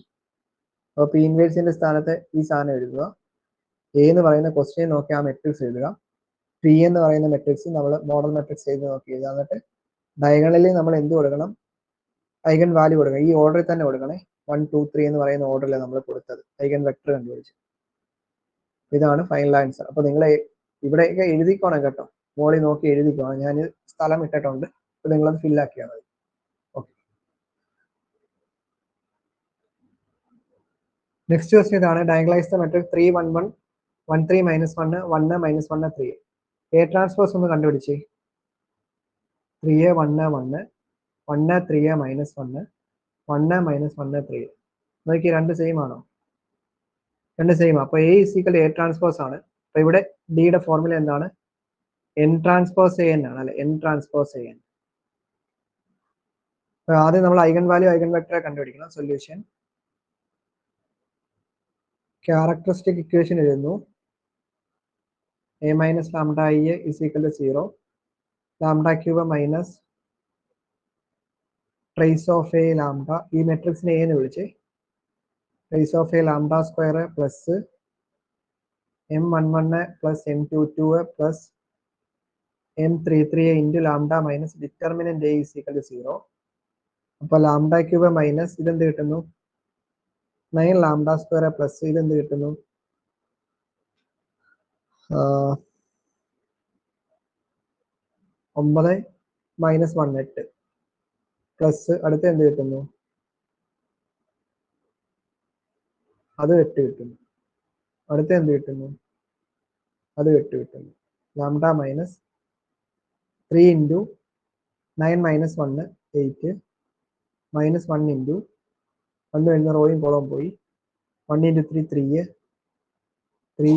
അപ്പോൾ പി ഇൻവേഴ്സിന്റെ സ്ഥാനത്ത് ഈ സാധനം എഴുതുക. എ എന്ന് പറയുന്ന ക്വസ്റ്റ്യൻ നോക്കി ആ മെട്രിക്സ് എഴുതുക. പി എന്ന് പറയുന്ന മെട്രിക്സ് നമ്മൾ മോഡൽ മെട്രിക്സ് എഴുതി നോക്കി എഴുതുക. എന്നിട്ട് ഡയഗണലിൽ നമ്മൾ എന്ത് കൊടുക്കണം? ഐഗൺ വാല്യൂ കൊടുക്കണം. ഈ ഓർഡറിൽ തന്നെ കൊടുക്കണേ. 1 2 3 എന്ന് പറയുന്ന ഓർഡറിൽ നമ്മൾ കൊടുത്തത് ഐഗൺ വെക്ടർ കണ്ടുപിടിച്ചു. ഇതാണ് ഫൈനൽ ആൻസർ. അപ്പോൾ നിങ്ങൾ ഇവിടെയൊക്കെ എഴുതിക്കോണം കേട്ടോ, മോളിൽ നോക്കി എഴുതിക്കോണം. ഞാൻ സ്ഥലം ഇട്ടിട്ടുണ്ട്, അപ്പൊ നിങ്ങളത് ഫില്ലാക്കിയാൽ മതി. ഓക്കെ, നെക്സ്റ്റ് ക്വസ്റ്റ്യൻ ഇതാണ്. Diagonalise the metric 3 1 1 1 3 -1 1 -1 3. A transpose ഒന്ന് കണ്ടുപിടിച്ചേ. 3 1 1 1 3 -1 1 -1 3. നോക്കി, രണ്ട് സെയിം ആണോ? രണ്ട് സെയിം. അപ്പൊ എ ഇസിക്കൽ എ ട്രാൻസ്പോസ് ആണ്. അപ്പൊ ഇവിടെ ഡിയുടെ ഫോർമുല എന്താണ്? എൻ ട്രാൻസ്പോസ് എൻ ആണ് അല്ലെ, എൻ ട്രാൻസ്പോസ് എൻ. ആദ്യം നമ്മൾ ഐഗൺ വാല്യൂ ഐഗൺ വെക്ടറെ കണ്ടുപിടിക്കണം. സൊല്യൂഷൻ ക്യാരക്ടറിസ്റ്റിക് ഇക്വേഷൻ എഴുതുന്നു. A minus lambda I is equal to 0, lambda cube minus trace of A lambda. ഈ മെട്രിക്സിനെ എ എന്ന് വിളിച്ചേ. Trace of A lambda square plus M11 plus M22 plus M33 into lambda minus determinant A is equal to 0. അപ്പൊ lambda cube minus ഇതെന്ത് കിട്ടുന്നു? 9 lambda square plus ഇതെന്ത് കിട്ടുന്നു? 9 minus 1 8 plus അടുത്ത എന്ത് കിട്ടുന്നു? അത് 8 കിട്ടുന്നു. അടുത്ത എന്ത് കിട്ടുന്നു? അത് 8 കിട്ടുന്നു. Lambda minus 3 into 9 minus 1 8 minus 1 into 1 വരുന്ന റോയും കോളവും പോയി. 1 ഇൻറ്റു 3 3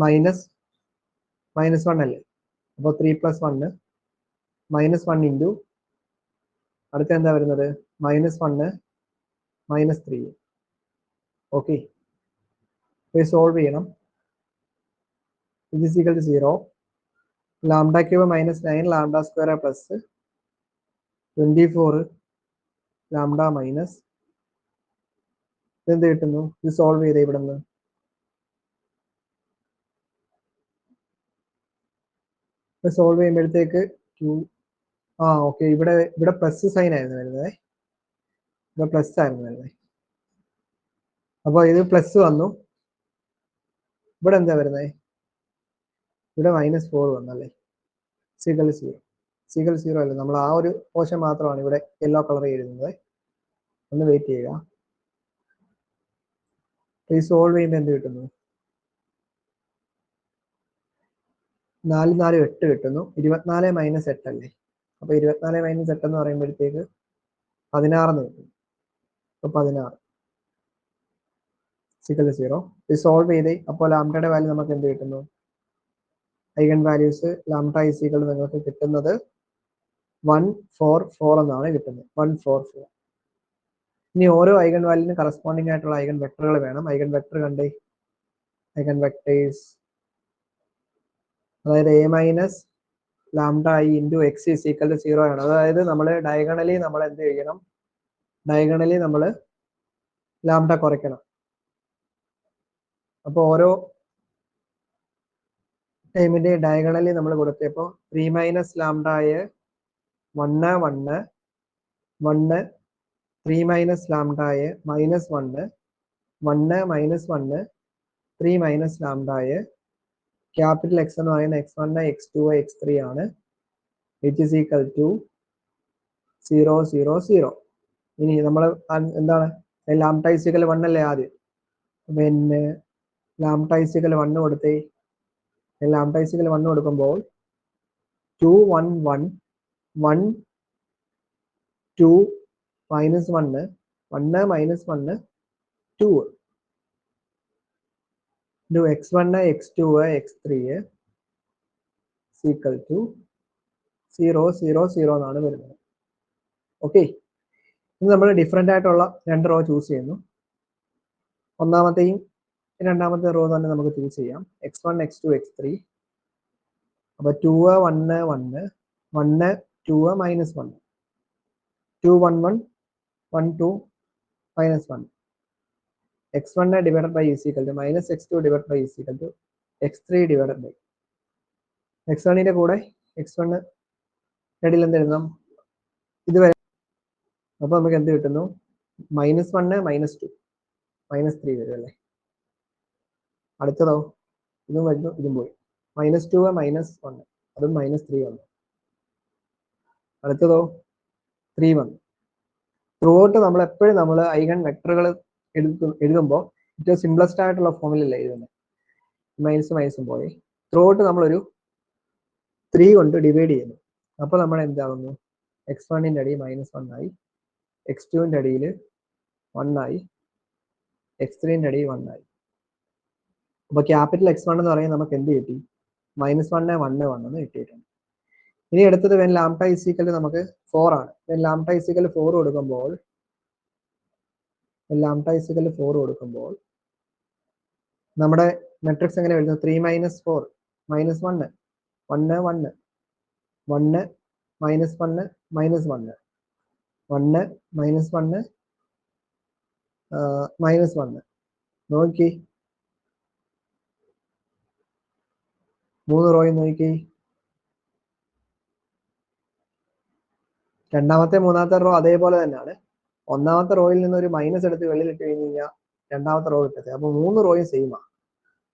മൈനസ് 1 അല്ലേ, അപ്പോൾ 3 പ്ലസ് 1 മൈനസ് 1 ഇൻറ്റു അടുത്ത എന്താ വരുന്നത്? Minus 1 minus 3. ഓക്കെ, സോൾവ് ചെയ്യണം. ഇത് is equal to 0. Lambda cube minus 9 lambda square plus 24 lambda minus എന്ത് കിട്ടുന്നു? ഇത് സോൾവ് ചെയ്തേ. ഇവിടെ നിന്ന് സോൾവ് ചെയ്യുമ്പോഴത്തേക്ക് 2. ഓക്കെ, ഇവിടെ പ്ലസ് സൈൻ ആയിരുന്നു വരുന്നത്. ഇവിടെ പ്ലസ് ആയിരുന്നു വരുന്നത്. അപ്പോൾ ഇത് പ്ലസ് വന്നു. ഇവിടെ എന്താ വരുന്നത്? ഇവിടെ -4 വന്നല്ലേ. സിഗൽ 0 അല്ലേ. നമ്മൾ ആ ഒരു പോർഷൻ മാത്രമാണ് ഇവിടെ യെല്ലോ കളർ എഴുതുന്നത്. ഒന്ന് വെയിറ്റ് ചെയ്യുക. ഈ സോൾവ് ചെയ്യുമ്പോൾ എന്ത് കിട്ടുന്നു? 4 4 8 കിട്ടുന്നു. 24 മൈനസ് 8 അല്ലേ. അപ്പൊ 24 മൈനസ് 8 എന്ന് പറയുമ്പോഴത്തേക്ക് 16 എന്ന് കിട്ടും. അപ്പൊ 16 സിഗൽ 0. ഇത് സോൾവ് ചെയ്തേ. അപ്പോൾ ലാംഡയുടെ വാല്യൂ നമുക്ക് എന്ത് കിട്ടുന്നു? Eigen values lambda is equal നിങ്ങൾക്ക് കിട്ടുന്നത് 144 എന്നാണ് കിട്ടുന്നത്. 144. ഇനി ഓരോ ഐഗൺ വാല്യൂവിന് കറസ്പോണ്ടിങ് ആയിട്ടുള്ള ഐഗൺ വെക്ടറുകൾ വേണം. ഐഗൺ വെക്ടർ കണ്ടേ. ഐഗൺ വെക്ടേഴ്സ് അതായത് A minus lambda I into X is equal to 0 ആണ്. അതായത് നമ്മൾ ഡയഗണലി നമ്മൾ എന്ത് ചെയ്യണം? ഡയഗണലി നമ്മൾ ലാംഡ കുറയ്ക്കണം. അപ്പോൾ ഓരോ ടൈമിന്റെ ഡയഗണലി നമ്മൾ കൊടുത്തപ്പോൾ 3 minus lambda I 1 1 1 3 minus lambda I minus 1 1 minus 1 3 minus lambda I. Capital X എന്ന് പറയുന്ന x1 x2 x3 ആണ്. It is equal to 0 0 0. ഇനി നമ്മൾ എന്താണ്? ലാംഡ ഈസ് ഈക്വൽ 1 അല്ലേ ആദ്യം. പിന്നെ ലാംഡ ഈസ് ഈക്വൽ 1 കൊടുത്തേ. ലാംഡ ഈസ് ഈക്വൽ 1 കൊടുക്കുമ്പോൾ 2 1 1 1 2 minus 1 1 minus 1 2 into x1 x2 x3 equal to 0 0 0 എന്നാണ് വരുന്നത്. ഓക്കെ, ഇനി നമ്മൾ ഡിഫറെൻ്റ് ആയിട്ടുള്ള 2 റോ ചൂസ് ചെയ്യുന്നു. ഒന്നാമത്തെയും രണ്ടാമത്തെ റോ തന്നെ നമുക്ക് ചൂസ് ചെയ്യാം. x1 x2 x3. അപ്പോൾ 2 1 1 1 2 minus 1 2 1 1 1 2 minus 1. x1 divided by is equal to minus x2 divide by is equal to x3 divided by x1ന്റെ കൂടെ x1 ഇടയിൽ എന്ത് എഴുതാം? ഇതുവരെ. അപ്പോൾ നമുക്ക് എന്ത് കിട്ടുന്നു? -1 -2 -3 വരും അല്ലേ. അടുത്തതോ ഇതും വരുന്നു, ഇതും പോയി. -2 -1 അതും -3 വന്നു. അടുത്തതോ 3 വന്നു. ത്രൂ ഔട്ട് നമ്മൾ എപ്പോഴും നമ്മൾ ഐഗൺ വെക്ടറുകൾ എഴുതുമ്പോൾ ഏറ്റവും സിംപ്ലസ്റ്റ് ആയിട്ടുള്ള ഫോമിലല്ല എഴുതുന്നത്. മൈനസും പോയി ത്രൂ ഔട്ട് നമ്മളൊരു 3 കൊണ്ട് ഡിവൈഡ് ചെയ്യുന്നു. അപ്പോൾ നമ്മൾ എന്താകുന്നു, x1ന്റെ അടിയിൽ -1 ആയി, x2ന്റെ അടിയിൽ 1 ആയി, x3ന്റെ അടിയിൽ 1 ആയി. അപ്പോൾ ക്യാപിറ്റൽ X1 എന്ന് പറയുന്നത് നമുക്ക് എന്ത് കിട്ടി? -1 1 1 എന്ന് കിട്ടിയിട്ടുണ്ട്. ഇനി അടുത്തത് വെൻ ലാംഡ ഈക്വൽ നമുക്ക് 4 ആണ്. വെൻ ലാംഡ ഈക്വൽ 4 കൊടുക്കുമ്പോൾ നമ്മുടെ മെട്രിക്സ് എങ്ങനെ എഴുതുന്നു? 3 - 4 -1 1 1 1 -1 -1 -1 -1 നോക്കി 3 റോയും നോക്കി. രണ്ടാമത്തെ മൂന്നാമത്തെ റോ അതേപോലെ തന്നെയാണ്. ഒന്നാമത്തെ റോയിൽ നിന്ന് ഒരു മൈനസ് എടുത്ത് വെളിയിലിട്ട് കഴിഞ്ഞ് കഴിഞ്ഞാൽ രണ്ടാമത്തെ റോ കിട്ടത്തില്ല. അപ്പോൾ 3 റോയും സെയിമാണ്.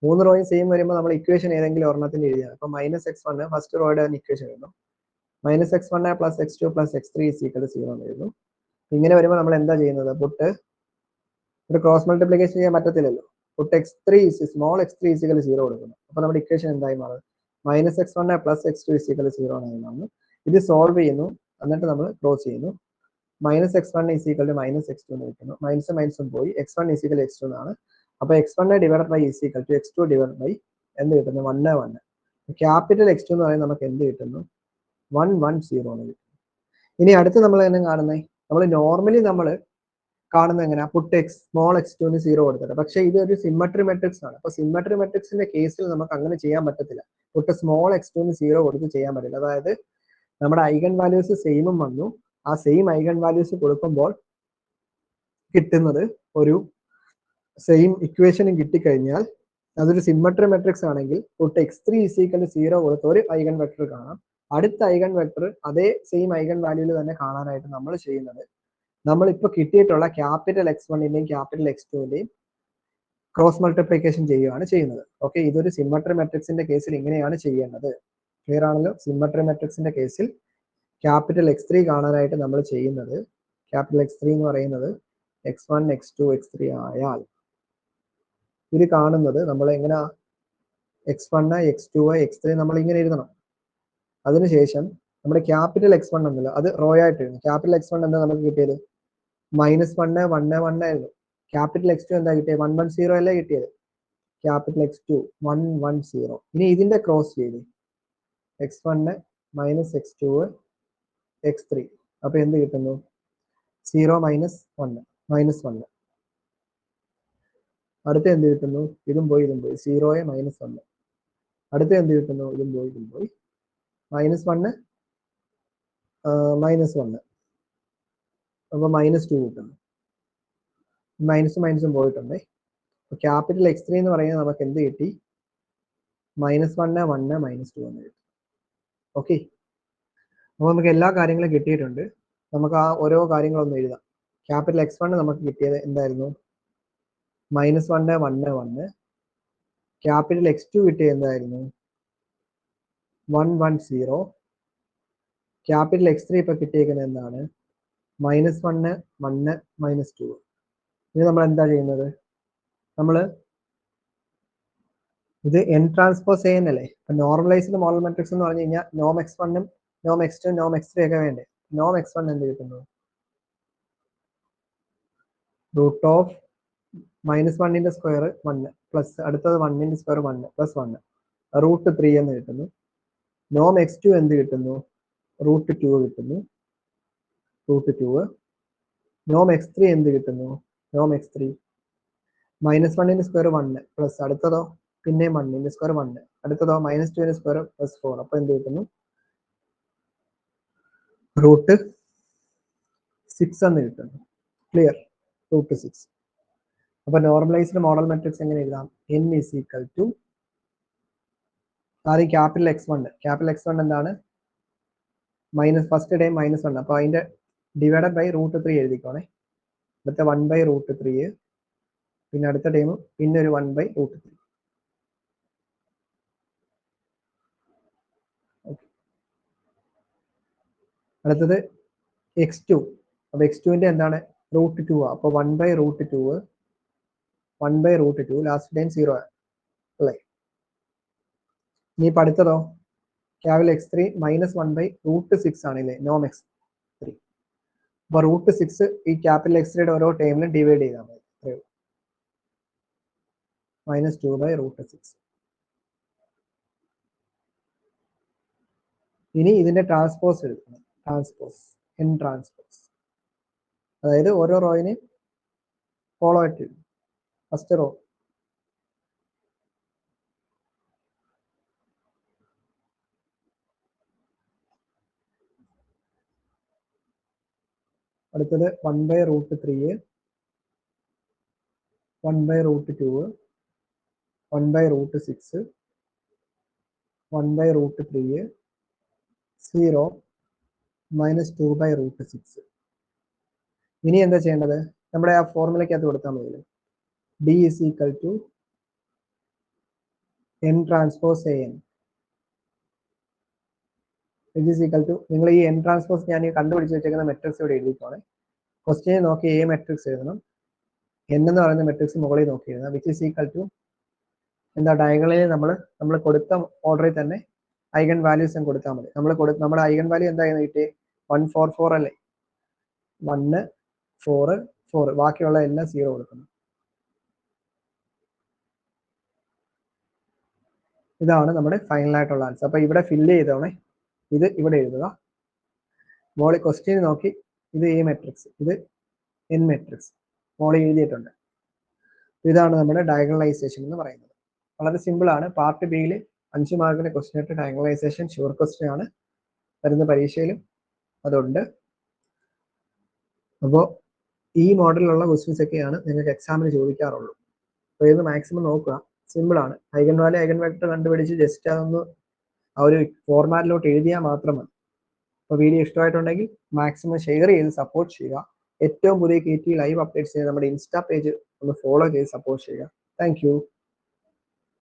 3 റോയും സെയിം വരുമ്പോൾ നമ്മൾ ഇക്വേഷൻ ഏതെങ്കിലും ഒരെണ്ണത്തിന്റെ എഴുതിയാണ്. അപ്പോൾ -x1 ഫസ്റ്റ് റോയുടെ തന്നെ ഇക്വേഷൻ എഴുതുന്നു. -x1 + x2 + x3 = 0 എന്ന് എഴുതുന്നു. ഇങ്ങനെ വരുമ്പോൾ നമ്മൾ എന്താ ചെയ്യുന്നത്? പുട്ട് ഒരു ക്രോസ് മൾട്ടിപ്ലിക്കേഷൻ ചെയ്യാൻ പറ്റത്തില്ലല്ലോ. പുട്ട് x3 = 0 കൊടുക്കുന്നു. അപ്പോൾ നമ്മുടെ ഇക്വേഷൻ എന്തായി മാറും? -x1 + x2 = 0 ആയി മാറുന്നു. ഇത് സോൾവ് ചെയ്യുന്നു. എന്നിട്ട് നമ്മൾ ക്ലോസ് ചെയ്യുന്നു. -x1 = -x2 എന്ന് കിട്ടുന്നു. മൈനസും പോയി x1 = x2 എന്നാണ്. അപ്പോൾ x1 / x2 എന്ത് കിട്ടുന്നു? 1 1. ക്യാപിറ്റൽ X2 എന്ന് പറയുന്നത് നമുക്ക് എന്ത് കിട്ടുന്നു? 1 1 0 എന്ന് കിട്ടുന്നു. ഇനി അടുത്ത് നമ്മൾ തന്നെ കാണുന്നത്, നമ്മൾ നോർമലി നമ്മൾ കാണുന്നത് എങ്ങനെയാ? പുട്ട് സ്മോൾ x2 ന് 0 കൊടുത്തിട്ട്. പക്ഷേ ഇത് ഒരു സിമ്മട്രി മെട്രിക്സ് ആണ്. അപ്പോൾ സിമ്മട്രി മെട്രിക്സിന്റെ കേസിൽ നമുക്ക് അങ്ങനെ ചെയ്യാൻ പറ്റത്തില്ല. പുട്ട് സ്മോൾ x2 ന് 0 കൊടുത്ത് ചെയ്യാൻ പറ്റില്ല. അതായത് നമ്മുടെ ഐഗൺ വാല്യൂസ് സെയിമും വന്നു. ആ സെയിം ഐഗൺ വാല്യൂസ് കൊടുക്കുമ്പോൾ കിട്ടുന്നത് ഒരു സെയിം ഇക്വേഷനും കിട്ടിക്കഴിഞ്ഞാൽ അതൊരു സിമ്മട്രി മെട്രിക്സ് ആണെങ്കിൽ പുട്ട് x3 = 0 കൊടുത്ത് ഒരു ഐഗൺ വെക്ടർ കാണാം. അടുത്ത ഐഗൺ വെക്ടർ അതേ സെയിം ഐഗൺ വാല്യൂവിൽ തന്നെ കാണാനായിട്ട് നമ്മൾ ചെയ്യുന്നത്, നമ്മളിപ്പോൾ കിട്ടിയിട്ടുള്ള ക്യാപിറ്റൽ X1ന്റെയും ക്യാപിറ്റൽ X2ന്റെയും ക്രോസ് മൾട്ടിപ്ലിക്കേഷൻ ചെയ്യുകയാണ് ചെയ്യുന്നത്. ഓക്കെ, ഇതൊരു സിമ്മട്രി മെട്രിക്സിന്റെ കേസിൽ ഇങ്ങനെയാണ് ചെയ്യേണ്ടത്. ക്ലിയർ ആണല്ലോ? സിമ്മട്രി മെട്രിക്സിന്റെ കേസിൽ ക്യാപിറ്റൽ X3 കാണാനായിട്ട് നമ്മൾ ചെയ്യുന്നത്, ക്യാപിറ്റൽ X3 എന്ന് പറയുന്നത് x1 x2 x3 ആയാൽ ഇത് കാണുന്നത് നമ്മൾ എങ്ങനെ x1 x2 x3 നമ്മൾ ഇങ്ങനെ എഴുതണം. അതിനുശേഷം നമ്മുടെ ക്യാപിറ്റൽ X1 എന്നല്ല, അത് റോ ആയിട്ട് എഴുതും. ക്യാപിറ്റൽ X1 എന്താ നമുക്ക് കിട്ടിയത്? -1 1 1 ആയിരുന്നു. ക്യാപിറ്റൽ X2 എന്താ കിട്ടിയത്? 1 1 0 അല്ലേ കിട്ടിയത്? Capital X2 1 1 0. ഇനി ഇതിന്റെ ക്രോസ് ചെയ്ത് x1 -x2 x3. അപ്പൊ എന്ത് കിട്ടുന്നു? 0 -1 -1. അടുത്ത എന്ത് കിട്ടുന്നു? ഇതും പോയി 0 -1. അടുത്ത എന്ത് കിട്ടുന്നു? ഇതും പോയി -1 -1. അപ്പൊ -2 കിട്ടുന്നു. മൈനസും പോയിട്ടുണ്ട്. ക്യാപിറ്റൽ X3 എന്ന് പറയുന്നത് നമുക്ക് എന്ത് കിട്ടി? -1 1 -2 എന്ന് കിട്ടി. ഓക്കെ, അപ്പോൾ നമുക്ക് എല്ലാ കാര്യങ്ങളും കിട്ടിയിട്ടുണ്ട്. നമുക്ക് ആ ഓരോ കാര്യങ്ങളൊന്നും എഴുതാം. ക്യാപിറ്റൽ X1 നമുക്ക് കിട്ടിയത് എന്തായിരുന്നു? -1 1 1. ക്യാപിറ്റൽ X2 കിട്ടിയത് എന്തായിരുന്നു? 1 1 0. ക്യാപിറ്റൽ X3 ഇപ്പൊ കിട്ടിയിരിക്കുന്നത് എന്താണ്? -1 1 -2. ഇനി നമ്മൾ എന്താ ചെയ്യുന്നത്? നമ്മൾ ഇത് n ട്രാൻസ്പോസ് n അല്ലേ? നോർമലൈസ്ഡ് മോഡൽ മെട്രിക്സ് എന്ന് പറഞ്ഞു കഴിഞ്ഞാൽ നോം x1 നോം x2 നോം x3 ഒക്കെ വേണ്ടേ? നോം x1 എന്ത് കിട്ടുന്നു? √(-1 ന്റെ സ്ക്വയർ 1 പ്ലസ് അടുത്തത് 1 ന്റെ സ്ക്വയർ 1 പ്ലസ് 1 √3 എന്ന് കിട്ടുന്നു. നോം x2 എന്ത് കിട്ടുന്നു? √2 കിട്ടുന്നു. √2. നോം x3 എന്ത് കിട്ടുന്നു? നോം x3 -1 ന്റെ സ്ക്വയർ 1 പ്ലസ് അടുത്തതോ പിന്നെ 1 ന്റെ സ്ക്വയർ 1 അടുത്തതോ -2 ന്റെ സ്ക്വയർ പ്ലസ് 4. അപ്പൊ എന്ത് കിട്ടുന്നു? √6 എന്ന് കിട്ടുന്നു. ക്ലിയർ? √6. അപ്പൊ നോർമലൈസ്ഡ് മോഡൽ മെട്രിക്സ് എങ്ങനെ എഴുതാം? n = ആദ്യം ക്യാപിറ്റൽ X1 എന്താണ്? First time -1. അപ്പൊ അതിന്റെ ഡിവൈഡഡ് ബൈ √3 എഴുതിക്കോണേ. അടുത്ത 1/√3. പിന്നെ അടുത്ത ടൈം പിന്നെ ഒരു 1/√3. അടുത്തത് x2. അപ്പോൾ x2ന്റെ എന്താണ് √2 ആ. അപ്പോൾ 1/√2 1/√2 ലാസ്റ്റ് ടൈം 0 അല്ലേ. ഇനി ഇപ്പം അടുത്തതോ ക്യാപിറ്റൽ x3 -1/√6 ആണല്ലേ നോം x3. അപ്പോൾ √6 ഈ ക്യാപിറ്റൽ x3യുടെ ഓരോ ടേമിലും ഡിവൈഡ് ചെയ്താൽ മതി. -2/√6. ഇനി ഇതിന്റെ ട്രാൻസ്പോസ് എടുക്കണം. ട്രാൻസ്പോസ് n ട്രാൻസ്പോസ്, അതായത് ഓരോ റോയിനെ ഫോളോ ആയിട്ട് ഫസ്റ്റ് റോ അടുത്തത് 1/√3 1/√2 1/√6 1/√3 0 -2/√6. ഇനി എന്താ ചെയ്യേണ്ടത്? നമ്മുടെ ആ ഫോർമുലയ്ക്കകത്ത് കൊടുത്താൽ മതി. D is equal to n transpose an. It is equal to, നിങ്ങൾ ഈ n ട്രാൻസ്പോസ് ഞാൻ ഈ കണ്ടുപിടിച്ച് വെച്ചേക്കുന്ന മെട്രിക്സ് ഇവിടെ എഴുതിക്കോണേ. ക്വസ്റ്റ്യൻ നോക്കി A മെട്രിക്സ് എഴുതണം. n എന്ന് പറയുന്ന മെട്രിക്സ് മുകളിൽ നോക്കി എഴുതണം. വിച്ച് ഈസ് ഈക്വൽ ടു എന്താ ഡയഗണലിൽ നമ്മൾ കൊടുത്ത ഓർഡറിൽ തന്നെ ഐഗൺ വാല്യൂസും കൊടുത്താൽ മതി. നമ്മുടെ ഐഗൺ വാല്യൂ എന്തായിരുന്നു കിട്ടിയേ? 144 അല്ലേ. 1 4 4, ബാക്കിയുള്ള എല്ലാം 0 കൊടുക്കണം. ഇതാണ് നമ്മുടെ ഫൈനൽ ആയിട്ടുള്ള ആൻസർ. അപ്പൊ ഇവിടെ ഫില്ല് ചെയ്തോണേ. ഇത് ഇവിടെ എഴുതുക. മോളി ക്വസ്റ്റ്യൻ നോക്കി ഇത് A മെട്രിക്സ്, ഇത് n മെട്രിക്സ് മോളി എഴുതിയിട്ടുണ്ട്. ഇതാണ് നമ്മുടെ ഡയഗണലൈസേഷൻ എന്ന് പറയുന്നത്. വളരെ സിമ്പിൾ ആണ്. പാർട്ട് ബിയിൽ 5 മാർക്കിന്റെ ക്വസ്റ്റ്യൻ ആയിട്ട് ഡയഗണലൈസേഷൻ ഷുവർ ക്വസ്റ്റ്യൻ ആണ്. വരുന്ന പരീക്ഷയിലും അതുണ്ട്. അപ്പോൾ ഈ മോഡലിലുള്ള ക്വസ്റ്റ്യൻസ് ഒക്കെയാണ് നിങ്ങൾക്ക് എക്സാമിന് ചോദിക്കാറുള്ളൂ. അപ്പോൾ ഇത് മാക്സിമം നോക്കുക. സിമ്പിൾ ആണ്. ഐഗൺ വാല്യൂ ഐഗൺ വെക്ടർ കണ്ടുപിടിച്ച് ജസ്റ്റ് അതൊന്ന് ആ ഒരു ഫോർമാറ്റിലോട്ട് എഴുതിയാൽ മാത്രം മതി. അപ്പോൾ വീഡിയോ ഇഷ്ടമായിട്ടുണ്ടെങ്കിൽ മാക്സിമം ഷെയർ ചെയ്ത് സപ്പോർട്ട് ചെയ്യുക. ഏറ്റവും പുതിയ KT ലൈവ് അപ്ഡേറ്റ്സ് നമ്മുടെ ഇൻസ്റ്റാ പേജ് ഒന്ന് ഫോളോ ചെയ്ത് സപ്പോർട്ട് ചെയ്യുക. Thank you.